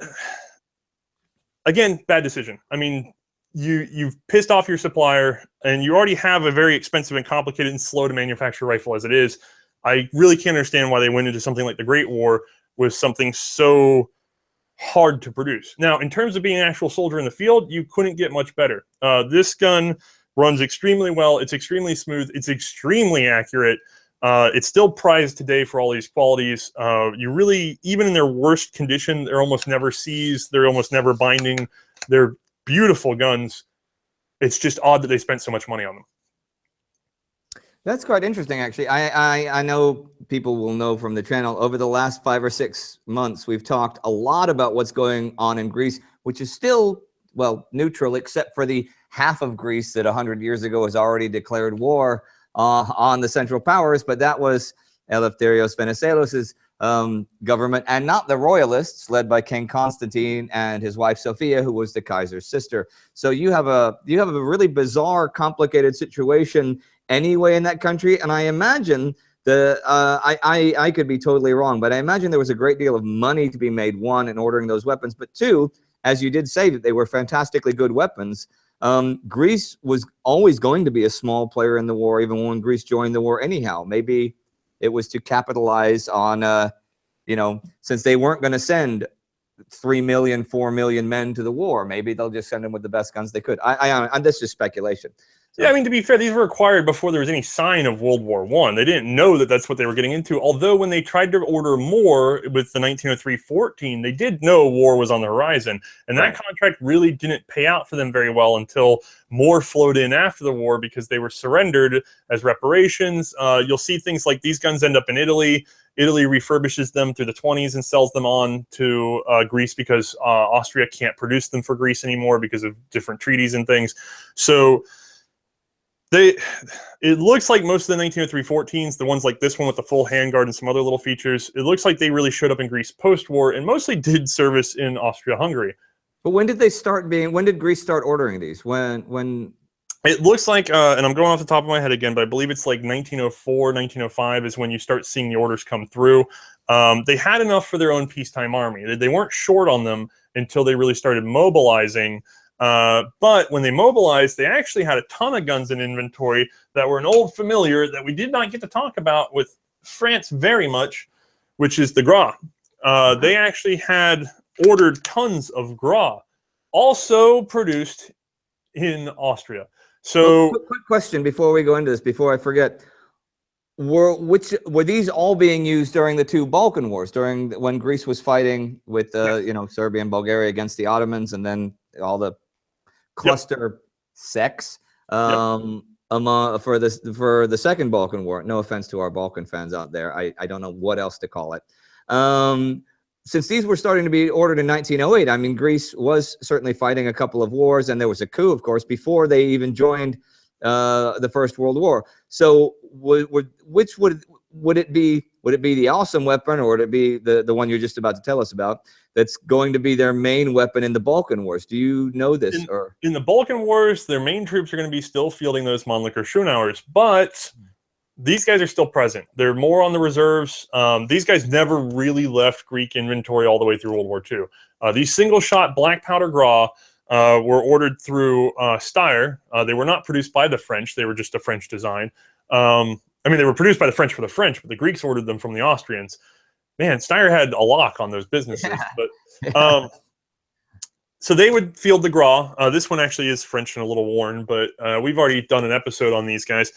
again, bad decision. I mean, you've pissed off your supplier, and you already have a very expensive and complicated and slow to manufacture rifle as it is. I really can't understand why they went into something like the Great War with something so hard to produce. Now, in terms of being an actual soldier in the field, you couldn't get much better. This gun runs extremely well. It's extremely smooth. It's extremely accurate. It's still prized today for all these qualities. You really, even in their worst condition, they're almost never seized. They're almost never binding. They're beautiful guns. It's just odd that they spent so much money on them. That's quite interesting, actually. I know people will know from the channel, over the last 5 or 6 months, we've talked a lot about what's going on in Greece, which is still, well, neutral, except for the half of Greece that 100 years ago has already declared war on the Central Powers, but that was Eleftherios Venizelos' government, and not the royalists led by King Constantine and his wife Sophia, who was the Kaiser's sister. So you have a really bizarre, complicated situation anyway in that country, and I imagine I could be totally wrong, but I imagine there was a great deal of money to be made, one, in ordering those weapons, but two, as you did say, that they were fantastically good weapons. Greece was always going to be a small player in the war, even when Greece joined the war anyhow. Maybe it was to capitalize on, you know, since they weren't going to send 3 million, 4 million men to the war, maybe they'll just send them with the best guns they could. That's just speculation. So. Yeah, I mean, to be fair, these were acquired before there was any sign of World War I. They didn't know that that's what they were getting into, although when they tried to order more with the 1903-14, they did know war was on the horizon, and that contract really didn't pay out for them very well until more flowed in after the war because they were surrendered as reparations. You'll see things like these guns end up in Italy. Italy refurbishes them through the 20s and sells them on to Greece because Austria can't produce them for Greece anymore because of different treaties and things. So it looks like most of the 1903-14s, the ones like this one with the full handguard and some other little features, it looks like they really showed up in Greece post-war and mostly did service in Austria-Hungary. But when did they start being? When did Greece start ordering these? When? It looks like, and I'm going off the top of my head again, but I believe it's like 1904, 1905 is when you start seeing the orders come through. They had enough for their own peacetime army. They weren't short on them until they really started mobilizing. But when they mobilized, they actually had a ton of guns in inventory that were an old familiar that we did not get to talk about with France very much, which is the Gras. They actually had ordered tons of Gras, also produced in Austria. So, well, quick question before we go into this, before I forget. Were these all being used during the 2 Balkan wars, during when Greece was fighting with you know, Serbia and Bulgaria against the Ottomans, and then all the cluster sex for the second Balkan War? No offense to our Balkan fans out there. I don't know what else to call it. Since these were starting to be ordered in 1908, I mean, Greece was certainly fighting a couple of wars, and there was a coup, of course, before they even joined the First World War. So which would it be? Would it be the awesome weapon, or would it be the one you're just about to tell us about that's going to be their main weapon in the Balkan Wars? Do you know this? In the Balkan Wars, their main troops are going to be still fielding those Mannlicher Schönauers, but these guys are still present. They're more on the reserves. These guys never really left Greek inventory all the way through World War II. These single-shot black powder Gras were ordered through Steyr. They were not produced by the French. They were just a French design. I mean, they were produced by the French for the French, but the Greeks ordered them from the Austrians. Man, Steyr had a lock on those businesses. Yeah. But so they would field the Gras. This one actually is French and a little worn, but we've already done an episode on these guys.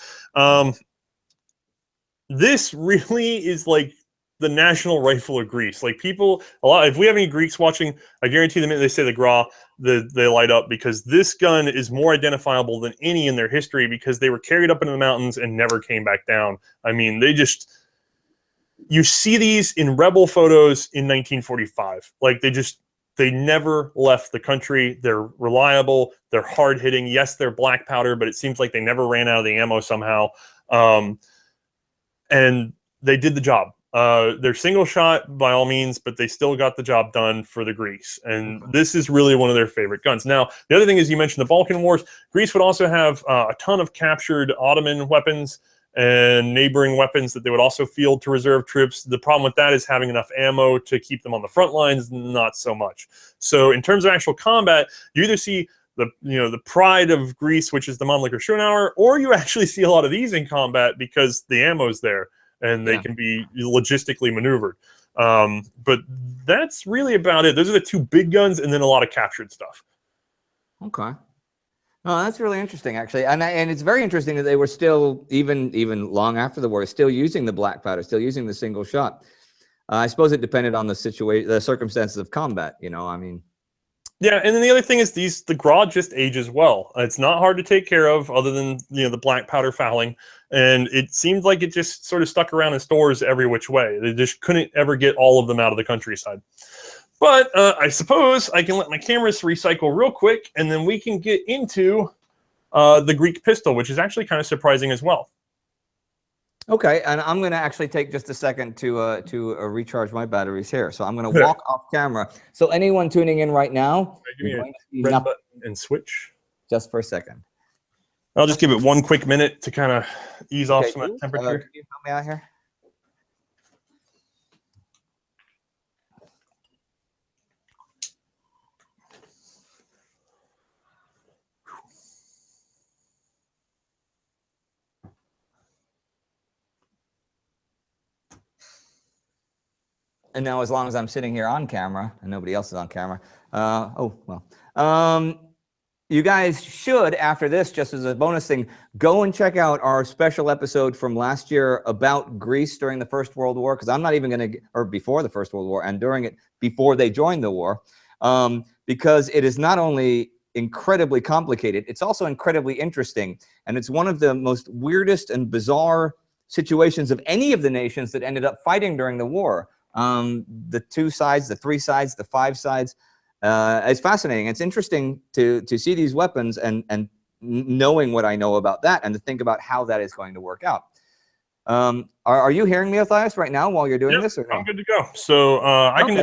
This really is like the national rifle of Greece. Like people, if we have any Greeks watching, I guarantee the minute they say the Gras, they light up, because this gun is more identifiable than any in their history, because they were carried up into the mountains and never came back down. I mean, you see these in rebel photos in 1945. Like they never left the country. They're reliable. They're hard hitting. Yes, they're black powder, but it seems like they never ran out of the ammo somehow. And they did the job. They're single shot by all means, but they still got the job done for the Greeks. And this is really one of their favorite guns. Now, the other thing is, you mentioned the Balkan Wars. Greece would also have a ton of captured Ottoman weapons and neighboring weapons that they would also field to reserve troops. The problem with that is having enough ammo to keep them on the front lines, not so much. So in terms of actual combat, you either see the pride of Greece, which is the Mamluk Shunauer, or you actually see a lot of these in combat because the ammo's there and they can be logistically maneuvered. But that's really about it. Those are the two big guns, and then a lot of captured stuff. Okay. Oh, that's really interesting, actually, and it's very interesting that they were still, even long after the war, still using the black powder, still using the single shot. I suppose it depended on the situation, the circumstances of combat. I mean. Yeah, and then the other thing is the Gras just ages well. It's not hard to take care of, other than the black powder fouling, and it seemed like it just sort of stuck around in stores every which way. They just couldn't ever get all of them out of the countryside. But I suppose I can let my cameras recycle real quick, and then we can get into the Greek pistol, which is actually kind of surprising as well. Okay, and I'm going to actually take just a second to recharge my batteries here. So I'm going to walk off camera. So anyone tuning in right now, give me a red button and switch. Just for a second. I'll just give it 1 quick minute to kind of ease off some of that temperature. Can you help me out here? And now, as long as I'm sitting here on camera and nobody else is on camera, you guys should, after this, just as a bonus thing, go and check out our special episode from last year about Greece during the First World War, because I'm not even going to, or before the First World War, and during it, before they joined the war, because it is not only incredibly complicated, it's also incredibly interesting, and it's one of the most weirdest and bizarre situations of any of the nations that ended up fighting during the war. The 2 sides, the 3 sides, the 5 sides. It's fascinating. It's interesting to see these weapons and knowing what I know about that, and to think about how that is going to work out. Are you hearing me, Othais, right now while you're doing this? Or no? I'm good to go. So I can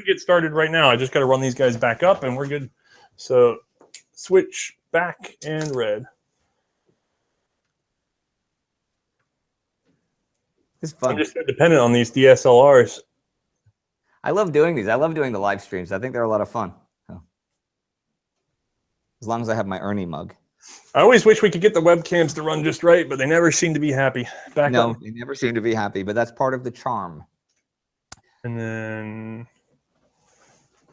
get started right now. I just got to run these guys back up, and we're good. So switch back and red. It's fun. I'm just so dependent on these DSLRs. I love doing these. I love doing the live streams. I think they're a lot of fun. So, as long as I have my Ernie mug. I always wish we could get the webcams to run just right, but they never seem to be happy. They never seem to be happy, but that's part of the charm. And then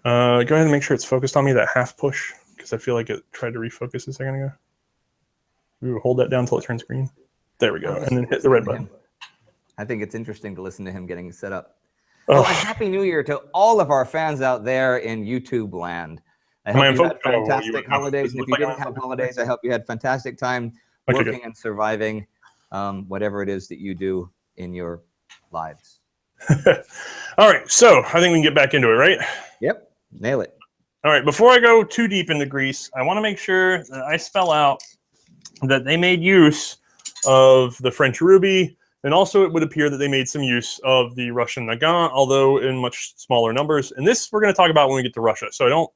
go ahead and make sure it's focused on me, that half push, because I feel like it tried to refocus a second ago. We will hold that down until it turns green. There we go. And then hit the red button. I think it's interesting to listen to him getting set up. Oh, and Happy New Year to all of our fans out there in YouTube land. I hope you had fantastic holidays. And if you didn't have holidays, I hope you had fantastic time working and surviving whatever it is that you do in your lives. All right, so I think we can get back into it, right? Yep, nail it. All right, before I go too deep into Greece, I want to make sure that I spell out that they made use of the French ruby. And also, it would appear that they made some use of the Russian Nagant, although in much smaller numbers. And this we're going to talk about when we get to Russia. So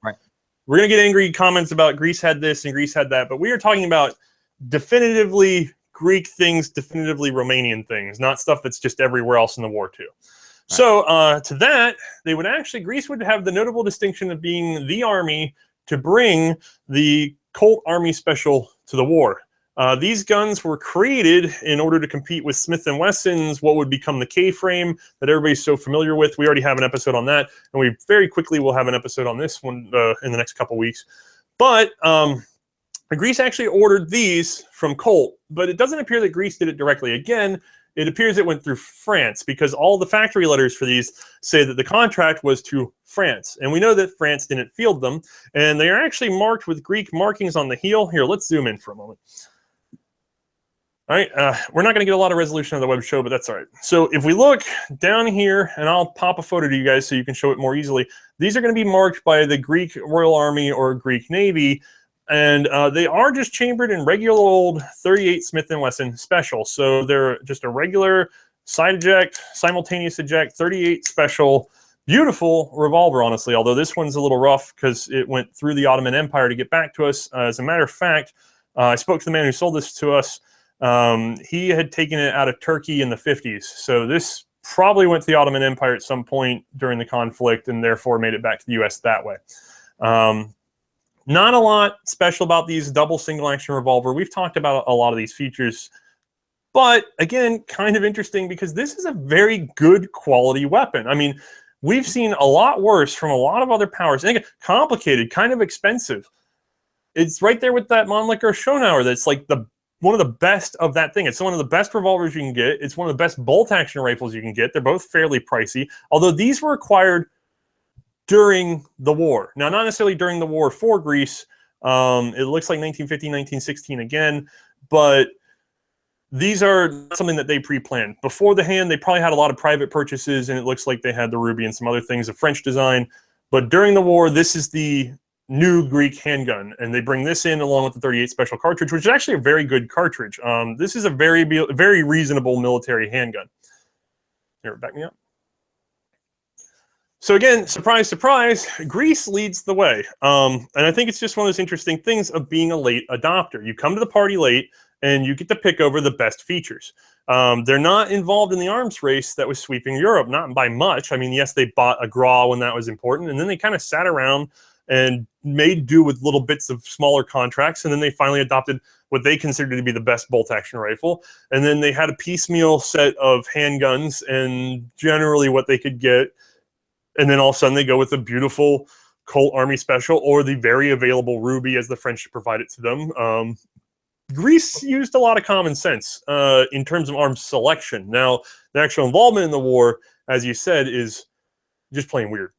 we're going to get angry comments about Greece had this and Greece had that. But we are talking about definitively Greek things, definitively Romanian things, not stuff that's just everywhere else in the war too. Right. So to that, Greece would have the notable distinction of being the army to bring the Colt Army Special to the war. These guns were created in order to compete with Smith & Wesson's, what would become the K-frame that everybody's so familiar with. We already have an episode on that, and we very quickly will have an episode on this one in the next couple weeks. But Greece actually ordered these from Colt, but it doesn't appear that Greece did it directly. Again, it appears it went through France, because all the factory letters for these say that the contract was to France. And we know that France didn't field them, and they are actually marked with Greek markings on the heel. Here, let's zoom in for a moment. All right, we're not going to get a lot of resolution on the web show, but that's all right. So if we look down here, and I'll pop a photo to you guys so you can show it more easily, these are going to be marked by the Greek Royal Army or Greek Navy, and they are just chambered in regular old 38 Smith & Wesson Special. So they're just a regular side eject, simultaneous eject, 38 Special, beautiful revolver, honestly, although this one's a little rough because it went through the Ottoman Empire to get back to us. As a matter of fact, I spoke to the man who sold this to us. He had taken it out of Turkey in the 50s. So this probably went to the Ottoman Empire at some point during the conflict and therefore made it back to the U.S. that way. Not a lot special about these double single action revolver. We've talked about a lot of these features, but again, kind of interesting because this is a very good quality weapon. I mean, we've seen a lot worse from a lot of other powers. And again, complicated, kind of expensive. It's right there with that Mannlicher Schonauer. That's like one of the best of that thing. It's one of the best revolvers you can get. It's one of the best bolt action rifles you can get. They're both fairly pricey, although these were acquired during the war. Now, not necessarily during the war for Greece. It looks like 1915, 1916 again, but these are something that they pre-planned. Before the hand, they probably had a lot of private purchases, and it looks like they had the Ruby and some other things, a French design. But during the war, this is the new Greek handgun, and they bring this in along with the 38 special cartridge, which is actually a very good cartridge. This is a very reasonable military handgun. Here, back me up. So again, surprise, surprise, Greece leads the way. And I think it's just one of those interesting things of being a late adopter. You come to the party late, and you get to pick over the best features. They're not involved in the arms race that was sweeping Europe, not by much. I mean, yes, they bought a Gras when that was important, and then they kind of sat around and made do with little bits of smaller contracts, and then they finally adopted what they considered to be the best bolt-action rifle. And then they had a piecemeal set of handguns and generally what they could get. And then all of a sudden they go with the beautiful Colt Army Special or the very available Ruby as the French provide it to them. Greece used a lot of common sense in terms of arms selection. Now, the actual involvement in the war, as you said, is just plain weird.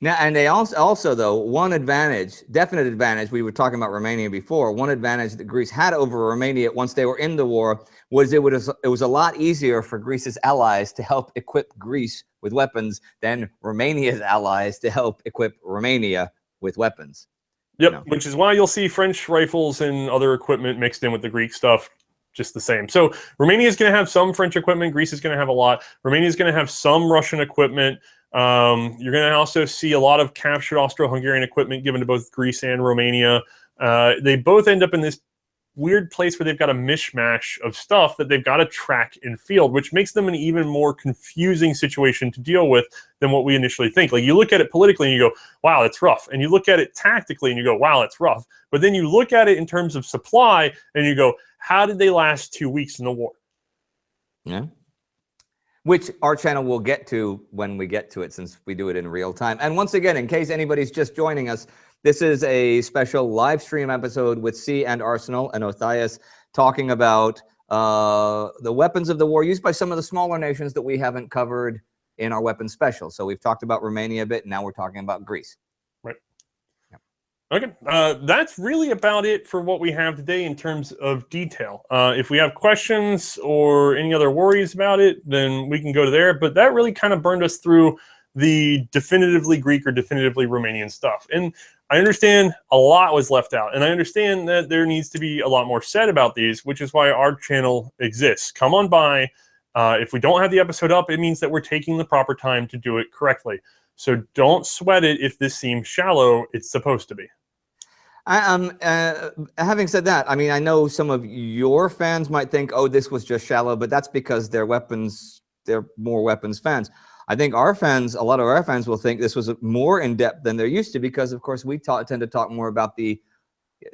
Now, and they also though, one advantage, definite advantage, we were talking about Romania before, one advantage that Greece had over Romania once they were in the war was it was a lot easier for Greece's allies to help equip Greece with weapons than Romania's allies to help equip Romania with weapons. Yep, you know? Which is why you'll see French rifles and other equipment mixed in with the Greek stuff just the same. So Romania is going to have some French equipment. Greece is going to have a lot. Romania is going to have some Russian equipment. You're going to also see a lot of captured Austro-Hungarian equipment given to both Greece and Romania. They both end up in this weird place where they've got a mishmash of stuff that they've got to track in field, which makes them an even more confusing situation to deal with than what we initially think. Like, you look at it politically and you go, wow, that's rough. And you look at it tactically and you go, wow, that's rough. But then you look at it in terms of supply and you go, how did they last 2 weeks in the war? Yeah. Which our channel will get to when we get to it, since we do it in real time. And once again, in case anybody's just joining us, this is a special live stream episode with C&Rsenal and Othais talking about the weapons of the war used by some of the smaller nations that we haven't covered in our weapons special. So we've talked about Romania a bit, and now we're talking about Greece. Right. Okay, that's really about it for what we have today in terms of detail. If we have questions or any other worries about it, then we can go to there. But that really kind of burned us through the definitively Greek or definitively Romanian stuff. And I understand a lot was left out. And I understand that there needs to be a lot more said about these, which is why our channel exists. Come on by. If we don't have the episode up, it means that we're taking the proper time to do it correctly. So don't sweat it if this seems shallow. It's supposed to be. Having said that, I mean, I know some of your fans might think, oh, this was just shallow, but that's because they're more weapons fans. I think our fans, a lot of our fans will think this was more in-depth than there used to, because of course we tend to talk more about the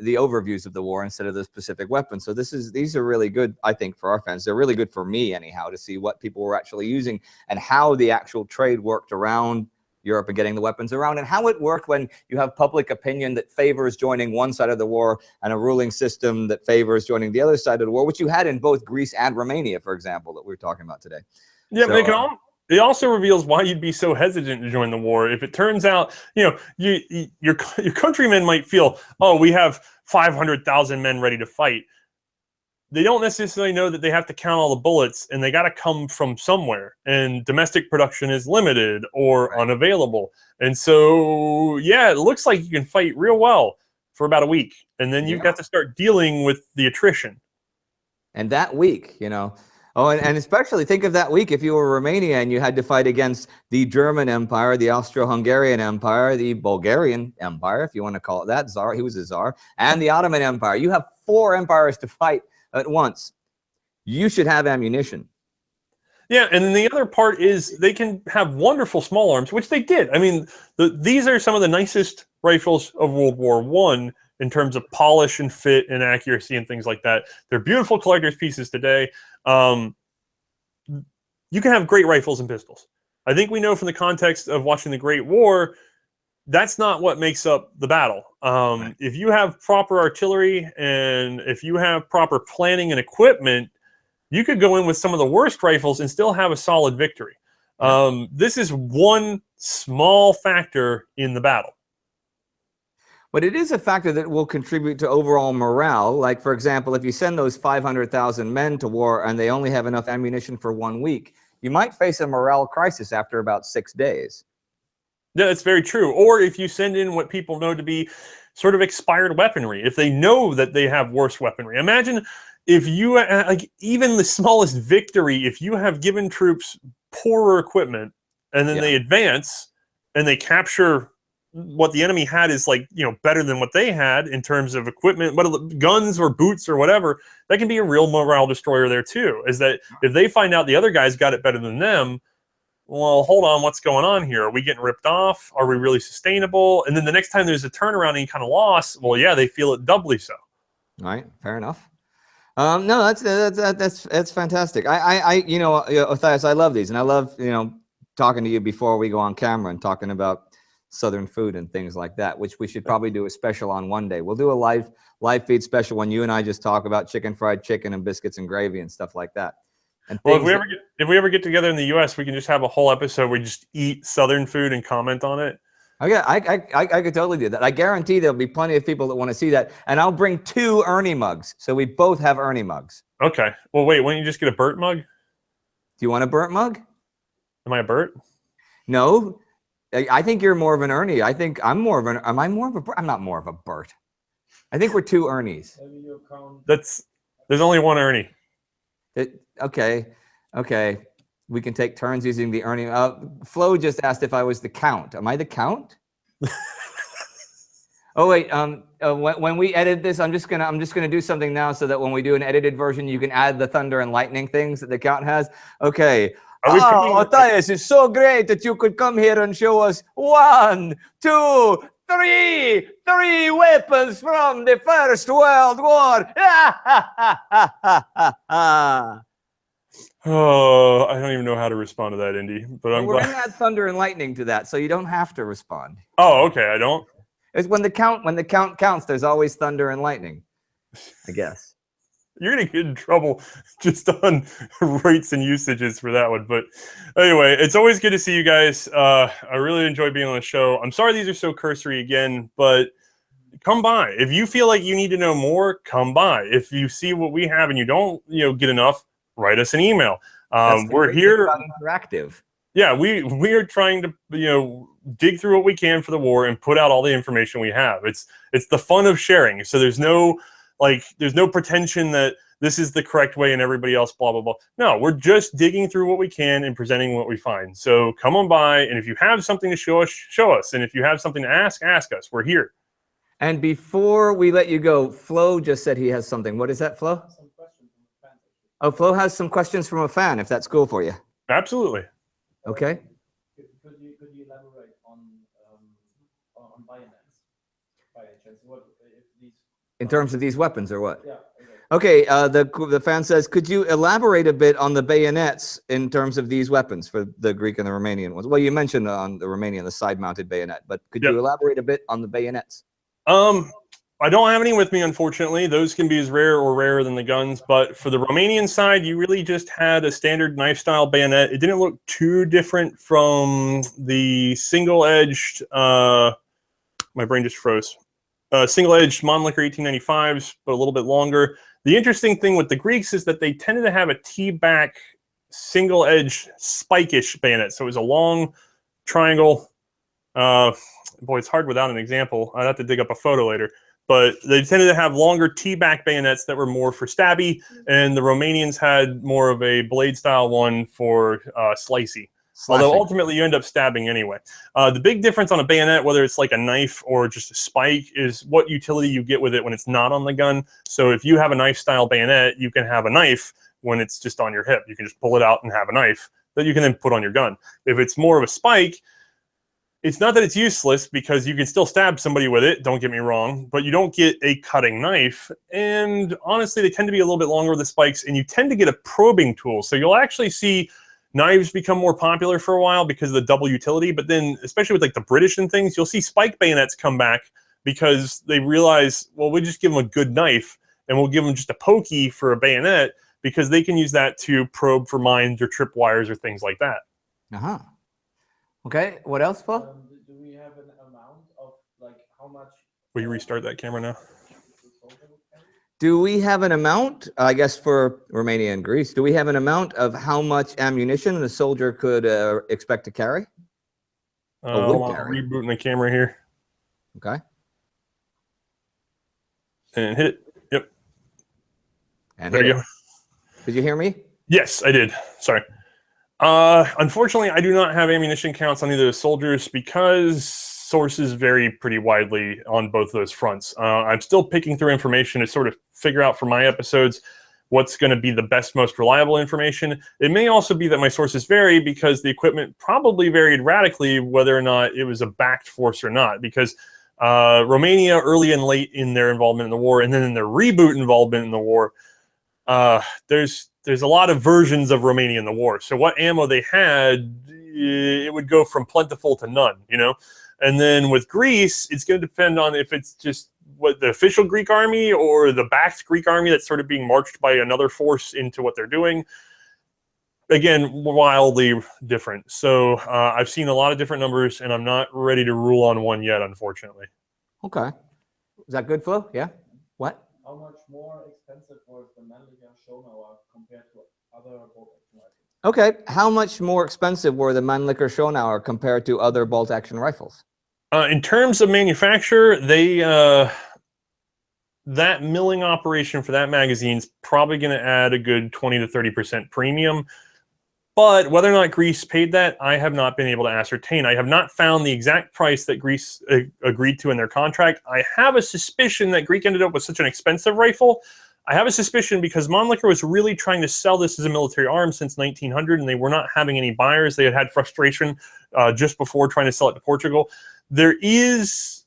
overviews of the war instead of the specific weapons. So these are really good, I think, for our fans. They're really good for me anyhow, to see what people were actually using and how the actual trade worked around Europe and getting the weapons around, and how it worked when you have public opinion that favors joining one side of the war and a ruling system that favors joining the other side of the war, which you had in both Greece and Romania, for example, that we're talking about today. Yeah, so, it also reveals why you'd be so hesitant to join the war. If it turns out, your countrymen might feel, oh, we have 500,000 men ready to fight. They don't necessarily know that they have to count all the bullets, and they got to come from somewhere. And domestic production is limited or unavailable. And so, yeah, it looks like you can fight real well for about a week. And then you've got to start dealing with the attrition. And that week, oh, and especially think of that week if you were Romania and you had to fight against the German Empire, the Austro-Hungarian Empire, the Bulgarian Empire, if you want to call it that, Tsar, he was a Tsar, and the Ottoman Empire. You have 4 empires to fight at once. You should have ammunition. Yeah, and then the other part is they can have wonderful small arms, which they did. I mean, these are some of the nicest rifles of World War I in terms of polish and fit and accuracy and things like that. They're beautiful collector's pieces today. You can have great rifles and pistols. I think we know from the context of watching the Great War, that's not what makes up the battle. Right. If you have proper artillery and if you have proper planning and equipment, you could go in with some of the worst rifles and still have a solid victory. Yeah. This is one small factor in the battle. But it is a factor that will contribute to overall morale. Like, for example, if you send those 500,000 men to war and they only have enough ammunition for 1 week, you might face a morale crisis after about 6 days. Yeah, that's very true. Or if you send in what people know to be sort of expired weaponry, if they know that they have worse weaponry. Imagine if you, like, even the smallest victory, if you have given troops poorer equipment and then they advance and they capture what the enemy had is, like, you know, better than what they had in terms of equipment, but guns or boots or whatever, that can be a real morale destroyer there too. Is that if they find out the other guys got it better than them, well, hold on, what's going on here? Are we getting ripped off? Are we really sustainable? And then the next time there's a turnaround and you kind of lost, well, yeah, they feel it doubly so. All right, fair enough. No, that's fantastic. You know, Othais, I love these, and I love, you know, talking to you before we go on camera and talking about Southern food and things like that, which we should probably do a special on one day. We'll do a live feed special when you and I just talk about fried chicken and biscuits and gravy and stuff like that. And well, if we ever get together in the U.S., we can just have a whole episode where we just eat Southern food and comment on it. Okay, I could totally do that. I guarantee there'll be plenty of people that want to see that. And I'll bring 2 Ernie mugs, so we both have Ernie mugs. Okay. Well, wait, why don't you just get a Bert mug? Do you want a Bert mug? Am I a Bert? No. I think you're more of an Ernie. I think I'm more of an. Am I more of a Bert? I'm not more of a Bert. I think we're 2 Ernies. There's only one Ernie. Okay. We can take turns using the Ernie. Flo just asked if I was the Count. Am I the Count? Oh wait. When we edit this, I'm just gonna do something now so that when we do an edited version, you can add the thunder and lightning things that the Count has. Okay. Othais, it's so great that you could come here and show us 1, 2, 3 weapons from the First World War. Oh, I don't even know how to respond to that, Indy. But I'm we're glad. gonna add thunder and lightning to that, so you don't have to respond. Oh, okay. I don't. It's when the count counts. There's always thunder and lightning, I guess. You're gonna get in trouble just on rates and usages for that one. But anyway, it's always good to see you guys. I really enjoy being on the show. I'm sorry these are so cursory again, but come by. If you feel like you need to know more, come by. If you see what we have and you don't, get enough, write us an email. We're here. Interactive. Yeah, we are trying to dig through what we can for the war and put out all the information we have. It's the fun of sharing. So there's no pretension that this is the correct way and everybody else blah blah blah. No, we're just digging through what we can and presenting what we find. So come on by, and if you have something to show us, and if you have something to ask us. We're here. And before we let you go, Flo just said he has something. What is that, Flo? Some questions from a fan. Oh, Flo has some questions from a fan, if that's cool for you. Absolutely. Okay. Could you elaborate on bayonets by any chance? What if these? In terms of these weapons, or what? Yeah. Okay. The fan says, could you elaborate a bit on the bayonets in terms of these weapons for the Greek and the Romanian ones? Well, you mentioned on the Romanian the side-mounted bayonet, but could you elaborate a bit on the bayonets? I don't have any with me, unfortunately. Those can be as rare or rarer than the guns. But for the Romanian side, you really just had a standard knife-style bayonet. It didn't look too different from the single-edged. My brain just froze. Single-edged Mannlicher 1895s, but a little bit longer. The interesting thing with the Greeks is that they tended to have a T-back, single-edged, spike-ish bayonet. So it was a long triangle. Boy, it's hard without an example. I'd have to dig up a photo later. But they tended to have longer T-back bayonets that were more for stabby, and the Romanians had more of a blade-style one for slicey. Although ultimately you end up stabbing anyway. The big difference on a bayonet, whether it's like a knife or just a spike, is what utility you get with it when it's not on the gun. So if you have a knife-style bayonet, you can have a knife when it's just on your hip. You can just pull it out and have a knife that you can then put on your gun. If it's more of a spike, it's not that it's useless, because you can still stab somebody with it, don't get me wrong, but you don't get a cutting knife. And honestly, they tend to be a little bit longer with the spikes, and you tend to get a probing tool. So you'll actually see knives become more popular for a while because of the double utility, but then, especially with like the British and things, you'll see spike bayonets come back because they realize, well, we just give them a good knife, and we'll give them just a pokey for a bayonet, because they can use that to probe for mines or trip wires or things like that. Uh-huh. Okay, what else, Phil? Do we have an amount of like how much? Will you restart that camera now? Do we have an amount, I guess for Romania and Greece, do we have an amount of how much ammunition a soldier could expect to carry? Hold on, I'm rebooting the camera here. Okay. And hit it. Yep. And there you hit go. it. Did you hear me? Yes, I did. Sorry. Unfortunately, I do not have ammunition counts on either of the soldiers because sources vary pretty widely on both of those fronts. I'm still picking through information to sort of figure out for my episodes what's going to be the best, most reliable information. It may also be that my sources vary because the equipment probably varied radically whether or not it was a backed force or not, because Romania, early and late in their involvement in the war, and then in their reboot involvement in the war, there's a lot of versions of Romania in the war. So what ammo they had, it would go from plentiful to none, you know? And then with Greece, it's going to depend on if it's just what the official Greek army or the backed Greek army that's sort of being marched by another force into what they're doing. Again, wildly different. So I've seen a lot of different numbers, and I'm not ready to rule on one yet, unfortunately. Okay. Is that good, Flo? Yeah? What? How much more expensive was the Mannlicher Schonauer compared to other bolt-action rifles? Okay. How much more expensive were the Mannlicher Schonauer compared to other bolt-action rifles? In terms of manufacture, they that milling operation for that magazine is probably going to add a good 20 to 30% premium. But whether or not Greece paid that, I have not been able to ascertain. I have not found the exact price that Greece agreed to in their contract. I have a suspicion that Greek ended up with such an expensive rifle. I have a suspicion because Mannlicher was really trying to sell this as a military arm since 1900, and they were not having any buyers. They had frustration just before trying to sell it to Portugal. There is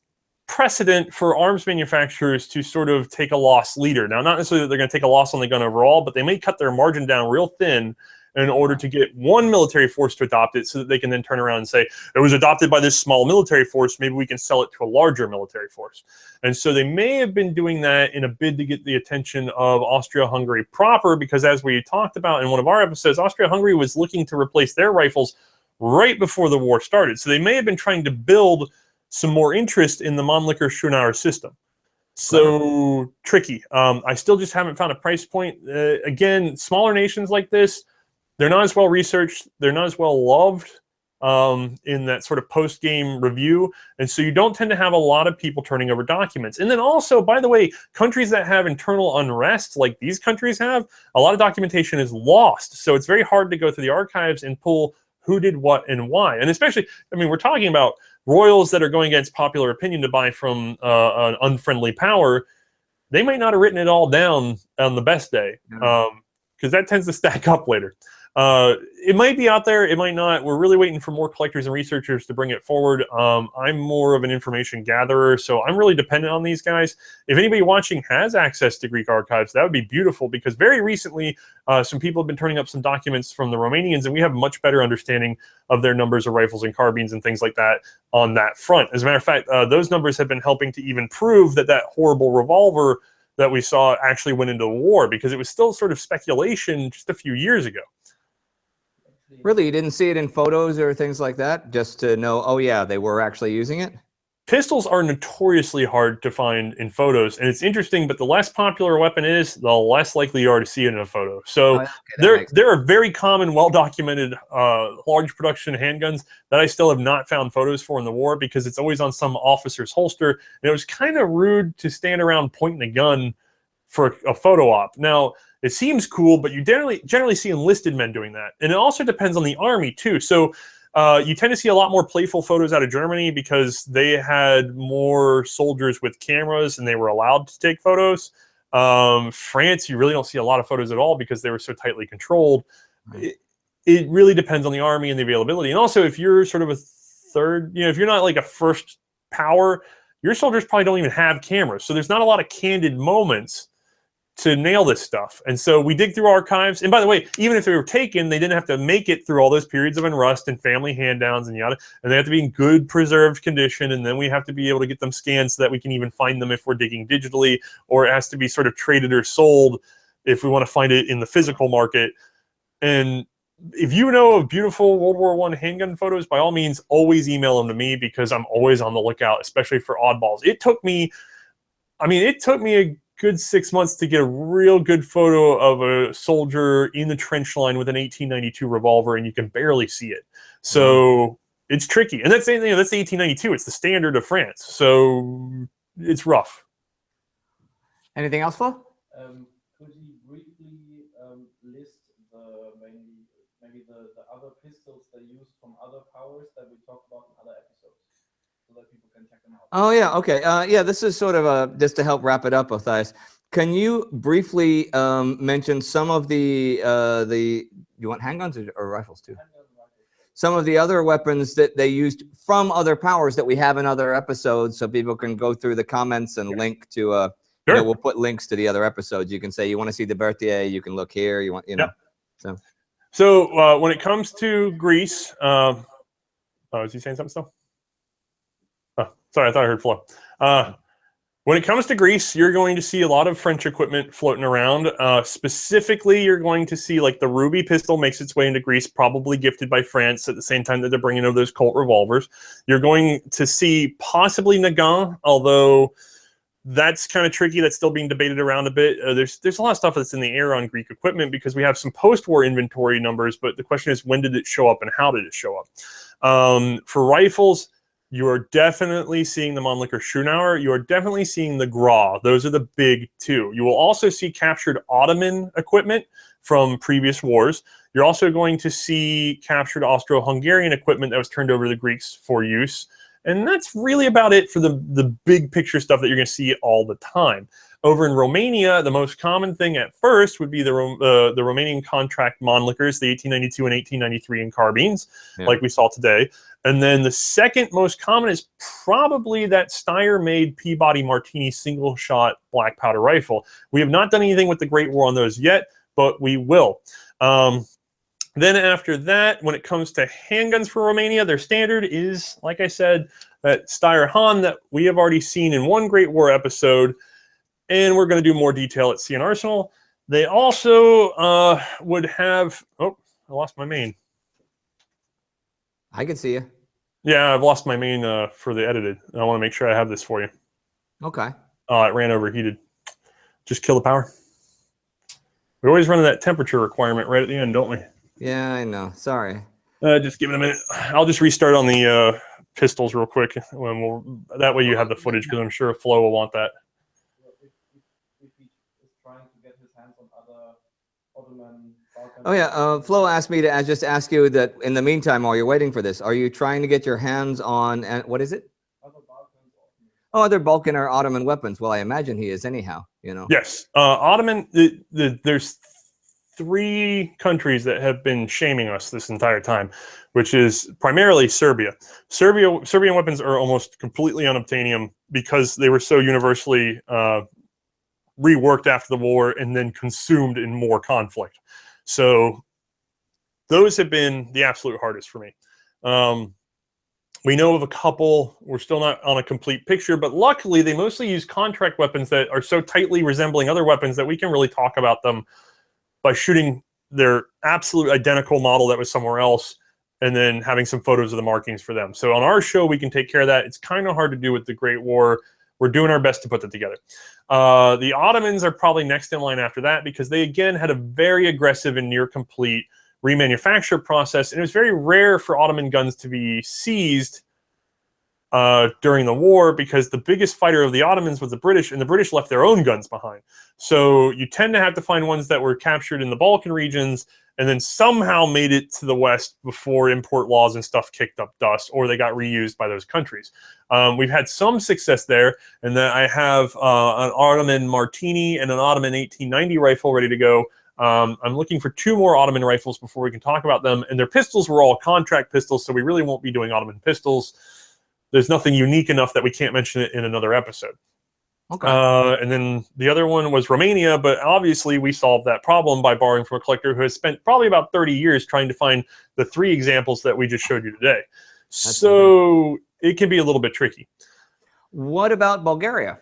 precedent for arms manufacturers to sort of take a loss leader. Now, not necessarily that they're going to take a loss on the gun overall, but they may cut their margin down real thin in order to get one military force to adopt it, so that they can then turn around and say, it was adopted by this small military force, maybe we can sell it to a larger military force. And so they may have been doing that in a bid to get the attention of Austria-Hungary proper, because as we talked about in one of our episodes, Austria-Hungary was looking to replace their rifles right before the war started. So they may have been trying to build some more interest in the Mannlicher Schonauer system. So tricky. I still just haven't found a price point. Again, smaller nations like this, they're not as well researched, they're not as well loved in that sort of post-game review, and so you don't tend to have a lot of people turning over documents. And then also, by the way, countries that have internal unrest, like these countries have, a lot of documentation is lost, so it's very hard to go through the archives and pull who did what and why. And especially, I mean, we're talking about royals that are going against popular opinion to buy from an unfriendly power. They might not have written it all down on the best day, because that tends to stack up later. It might be out there, it might not. We're really waiting for more collectors and researchers to bring it forward. I'm more of an information gatherer, so I'm really dependent on these guys. If anybody watching has access to Greek archives, that would be beautiful, because very recently some people have been turning up some documents from the Romanians, and we have a much better understanding of their numbers of rifles and carbines and things like that on that front. As a matter of fact, those numbers have been helping to even prove that that horrible revolver that we saw actually went into the war, because it was still sort of speculation just a few years ago. Really? You didn't see it in photos or things like that, just to know, oh yeah, they were actually using it? Pistols are notoriously hard to find in photos, and it's interesting, but the less popular a weapon is, the less likely you are to see it in a photo. So there are very common, well-documented, large production handguns that I still have not found photos for in the war, because it's always on some officer's holster, and it was kind of rude to stand around pointing a gun for a photo op. Now, it seems cool, but you generally see enlisted men doing that. And it also depends on the army, too. So you tend to see a lot more playful photos out of Germany, because they had more soldiers with cameras and they were allowed to take photos. France, you really don't see a lot of photos at all, because they were so tightly controlled. Right. It really depends on the army and the availability. And also, if you're sort of a third, if you're not like a first power, your soldiers probably don't even have cameras. So there's not a lot of candid moments to nail this stuff. And so we dig through archives. And by the way, even if they were taken, they didn't have to make it through all those periods of unrust and family hand-downs and yada. And they have to be in good preserved condition. And then we have to be able to get them scanned so that we can even find them if we're digging digitally, or it has to be sort of traded or sold if we want to find it in the physical market. And if you know of beautiful World War I handgun photos, by all means, always email them to me, because I'm always on the lookout, especially for oddballs. It took me a good 6 months to get a real good photo of a soldier in the trench line with an 1892 revolver, and you can barely see it. So it's tricky. And that's the 1892. It's the standard of France. So it's rough. Anything else, Flo? Could you briefly list maybe the other pistols they used from other powers that we talked about in other episodes, so that people can check them out? Oh, yeah. Okay. Yeah, this is sort of just to help wrap it up, Othais. Can you briefly mention some of the you want handguns or rifles too? Some of the other weapons that they used from other powers that we have in other episodes, so people can go through the comments and link to, Sure. we'll put links to the other episodes. You can say you want to see the Berthier, you can look here, you want, So when it comes to Greece, oh, is he saying something still? Oh, sorry, I thought I heard Flo. When it comes to Greece, you're going to see a lot of French equipment floating around. Specifically, you're going to see like the Ruby pistol makes its way into Greece, probably gifted by France at the same time that they're bringing over those Colt revolvers. You're going to see possibly Nagant, although that's kind of tricky. That's still being debated around a bit. There's a lot of stuff that's in the air on Greek equipment because we have some post-war inventory numbers, but the question is, when did it show up and how did it show up? For rifles, you are definitely seeing the Mannlicher Schönauer. You are definitely seeing the Gra. Those are the big two. You will also see captured Ottoman equipment from previous wars. You're also going to see captured Austro-Hungarian equipment that was turned over to the Greeks for use. And that's really about it for the big picture stuff that you're going to see all the time. Over in Romania, the most common thing at first would be the Romanian contract Mannlichers, the 1892 and 1893 in carbines, like we saw today. And then the second most common is probably that Steyr-made Peabody Martini single-shot black powder rifle. We have not done anything with the Great War on those yet, but we will. Then after that, when it comes to handguns for Romania, their standard is, like I said, that Steyr Han that we have already seen in one Great War episode, and we're going to do more detail at C&Rsenal. They also would have... Oh, I lost my main. I can see you. Yeah, I've lost my main for the edited. I want to make sure I have this for you. Okay. Oh, it ran overheated. Just kill the power. We always run that temperature requirement right at the end, don't we? Yeah, I know. Sorry. Just give it a minute. I'll just restart on the pistols real quick. That way you have the footage, because I'm sure Flo will want that. If he is trying to get his hands on other Ottoman Balkan... Oh, yeah. Flo asked me to just ask you that in the meantime, while you're waiting for this, are you trying to get your hands on, what is it? Other Balkans, Oh, other Balkan or Ottoman weapons. Well, I imagine he is anyhow, Yes. Ottoman, there's 3 countries that have been shaming us this entire time, which is primarily Serbia. Serbian weapons are almost completely unobtainium because they were so universally reworked after the war and then consumed in more conflict. So those have been the absolute hardest for me. We know of a couple. We're still not on a complete picture, but luckily they mostly use contract weapons that are so tightly resembling other weapons that we can really talk about them by shooting their absolute identical model that was somewhere else and then having some photos of the markings for them. So on our show, we can take care of that. It's kind of hard to do with the Great War. We're doing our best to put that together. The Ottomans are probably next in line after that because they, again, had a very aggressive and near complete remanufacture process. And it was very rare for Ottoman guns to be seized during the war because the biggest fighter of the Ottomans was the British, and the British left their own guns behind. So you tend to have to find ones that were captured in the Balkan regions and then somehow made it to the West before import laws and stuff kicked up dust, or they got reused by those countries. We've had some success there, and that I have an Ottoman Martini and an Ottoman 1890 rifle ready to go. I'm looking for 2 more Ottoman rifles before we can talk about them. And their pistols were all contract pistols, so we really won't be doing Ottoman pistols. There's nothing unique enough that we can't mention it in another episode. Okay. And then the other one was Romania, but obviously we solved that problem by borrowing from a collector who has spent probably about 30 years trying to find the 3 examples that we just showed you today. So it can be a little bit tricky. What about Bulgaria?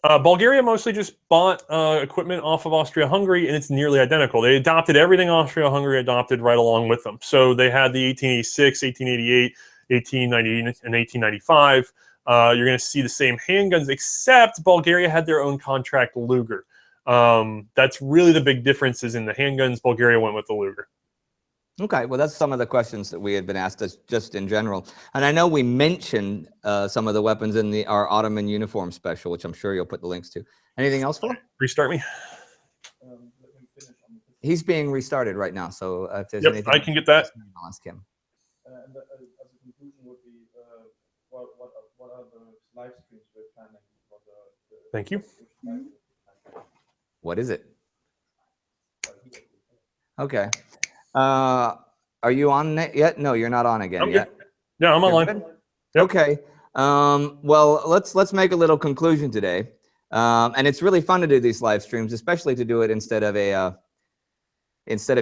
Bulgaria mostly just bought equipment off of Austria-Hungary, and it's nearly identical. They adopted everything Austria-Hungary adopted right along with them. So they had the 1886, 1888, 1890, and 1895. You're going to see the same handguns, except Bulgaria had their own contract Luger. That's really the big difference is in the handguns. Bulgaria went with the Luger. Okay, well, that's some of the questions that we had been asked us just in general. And I know we mentioned some of the weapons in our Ottoman uniform special, which I'm sure you'll put the links to. Anything else, Phil? Restart me. Let him finish on the He's being restarted right now, so if there's Yep, anything... I can get that. I'll ask him. and as a conclusion would be what are the live streams we're planning for the Thank you. What is it? Okay. Are you on it yet? No, you're not on again yet. Yeah, I'm You're online. good? Yep. Okay. Well, let's make a little conclusion today. And it's really fun to do these live streams, especially to do it instead of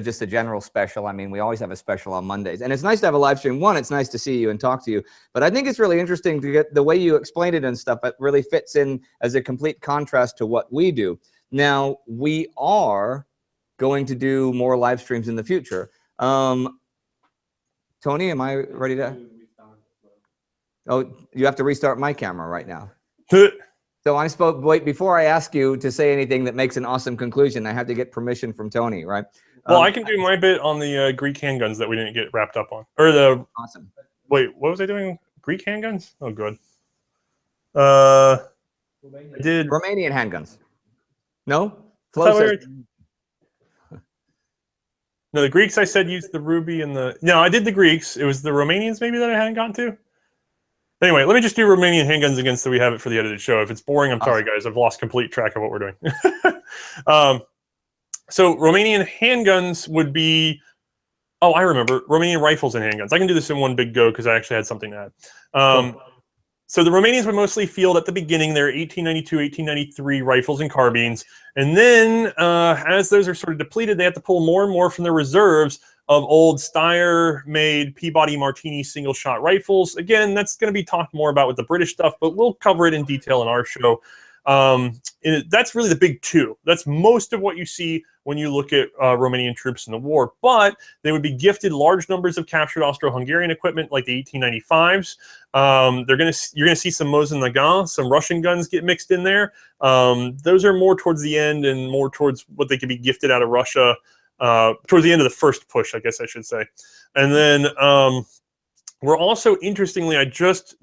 just a general special. I mean, we always have a special on Mondays, and it's nice to have a live stream. One, it's nice to see you and talk to you, but I think it's really interesting to get the way you explain it and stuff. It really fits in as a complete contrast to what we do. Now, we are going to do more live streams in the future. Tony, am I ready to? Oh, you have to restart my camera right now. So I'm supposed, wait, before I ask you to say anything that makes an awesome conclusion, I have to get permission from Tony, right? Well, I can do my bit on the Greek handguns that we didn't get wrapped up on. Or the... Awesome. Wait, what was I doing? Greek handguns? Oh, good. I did... Romanian handguns. No? No, the Greeks I said used the ruby and the... No, I did the Greeks. It was the Romanians maybe that I hadn't gotten to. Anyway, let me just do Romanian handguns again so we have it for the edited show. If it's boring, I'm sorry, guys. I've lost complete track of what we're doing. So Romanian handguns would be... Oh, I remember. Romanian rifles and handguns. I can do this in one big go because I actually had something to add. So the Romanians would mostly field at the beginning their 1892, 1893 rifles and carbines. And then as those are sort of depleted, they have to pull more and more from their reserves of old Steyr-made Peabody Martini single-shot rifles. Again, that's going to be talked more about with the British stuff, but we'll cover it in detail in our show. That's really the big two. That's most of what you see when you look at Romanian troops in the war. But they would be gifted large numbers of captured Austro-Hungarian equipment, like the 1895s. You're going to see some Mosin Nagant, some Russian guns get mixed in there. Those are more towards the end and more towards what they could be gifted out of Russia towards the end of the first push, I guess I should say. And then we're also, interestingly, I just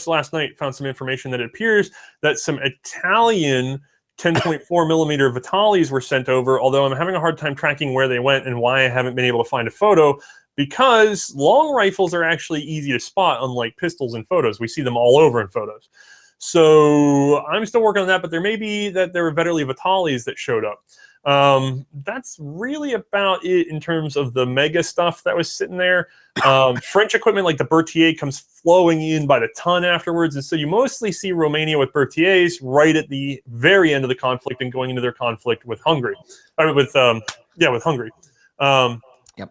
last night found some information that it appears that some Italian 10.4 millimeter Vitalis were sent over, although I'm having a hard time tracking where they went and why I haven't been able to find a photo, because long rifles are actually easy to spot, unlike pistols in photos. We see them all over in photos. So I'm still working on that, but there may be that there were Vetterli Vitalis that showed up. That's really about it in terms of the mega stuff that was sitting there. French equipment like the Berthier comes flowing in by the ton afterwards, and so you mostly see Romania with Berthiers right at the very end of the conflict and going into their conflict with Hungary. With Hungary. Yep.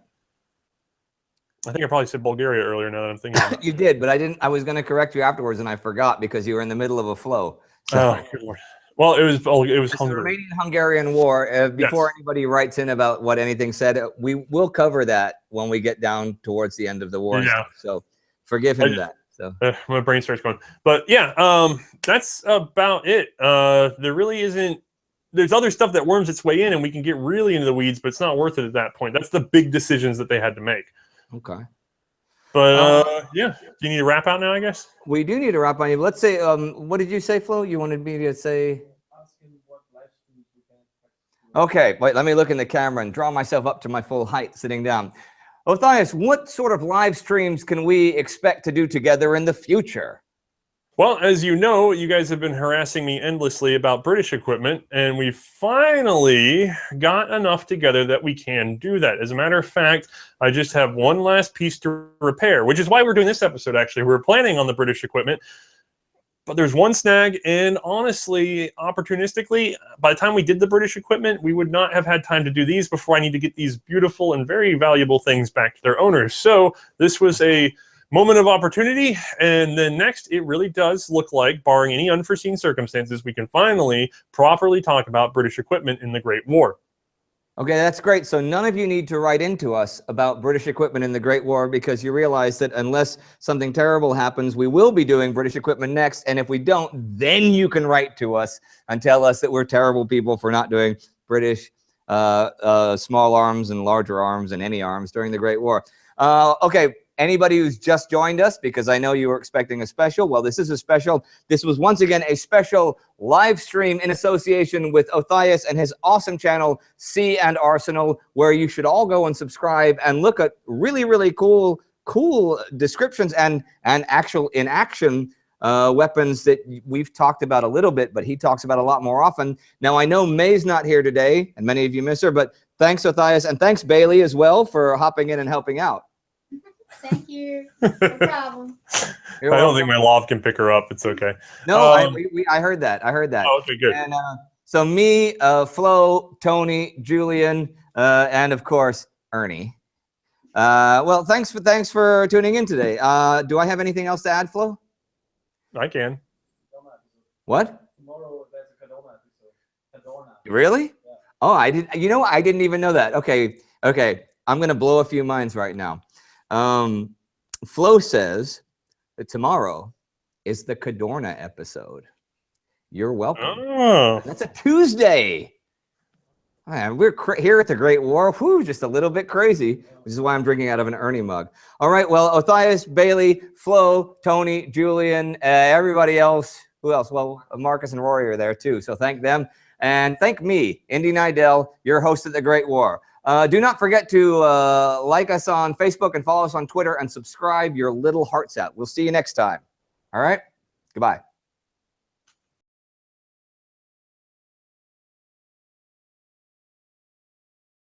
I think I probably said Bulgaria earlier now that I'm thinking about it. You did, but I didn't. I was going to correct you afterwards, and I forgot because you were in the middle of a flow. So. Oh, good Lord. Well, it was The Hungary. Romanian-Hungarian War. Before Yes. anybody writes in about what anything said, we will cover that when we get down towards the end of the war. And Yeah. stuff, so forgive him that. So My brain starts going. But yeah, that's about it. There really isn't. There's other stuff that worms its way in, and we can get really into the weeds, but it's not worth it at that point. That's the big decisions that they had to make. okay. But yeah, do you need to wrap out now, I guess? We do need to wrap on you. Let's say, what did you say, Flo? You wanted me to say? Asking what live streams we can expect. Okay, wait, let me look in the camera and draw myself up to my full height sitting down. Othais, what sort of live streams can we expect to do together in the future? Well, as you know, you guys have been harassing me endlessly about British equipment, and we finally got enough together that we can do that. As a matter of fact, I just have one last piece to repair, which is why we're doing this episode, actually. We're planning on the British equipment, but there's one snag, and honestly, opportunistically, by the time we did the British equipment, we would not have had time to do these before I need to get these beautiful and very valuable things back to their owners. So this was a moment of opportunity, and then next, it really does look like, barring any unforeseen circumstances, we can finally properly talk about British equipment in the Great War. Okay, that's great. So none of you need to write into us about British equipment in the Great War, because you realize that unless something terrible happens, we will be doing British equipment next. And if we don't, then you can write to us and tell us that we're terrible people for not doing British small arms and larger arms and any arms during the Great War. Okay. Anybody who's just joined us, because I know you were expecting a special, well, this is a special. This was once again a special live stream in association with Othais and his awesome channel, C&Rsenal, where you should all go and subscribe and look at really, really cool descriptions and actual in action weapons that we've talked about a little bit, but he talks about a lot more often. Now, I know May's not here today, and many of you miss her, but thanks, Othais, and thanks, Bailey, as well, for hopping in and helping out. Thank you. No problem. I don't think my loft can pick her up. It's okay. No, I heard that. I heard that. Oh, okay, good. And so me, Flo, Tony, Julian, and of course Ernie. Well, thanks for tuning in today. Do I have anything else to add, Flo? I can. What? Tomorrow there's a Cadorna episode. Cadorna. Really? Yeah. Oh, I did. You know, I didn't even know that. Okay. I'm gonna blow a few minds right now. Flo says that tomorrow is the Cadorna episode. You're welcome. Oh. That's a Tuesday. Man, we're here at the Great War. Whew, just a little bit crazy, which is why I'm drinking out of an Ernie mug. All right, well, Othais, Bailey, Flo, Tony, Julian, everybody else. Who else? Well, Marcus and Rory are there too, so thank them. And thank me, Indy Nidell, your host at the Great War. Do not forget to like us on Facebook and follow us on Twitter and subscribe your little hearts out. We'll see you next time. All right? Goodbye.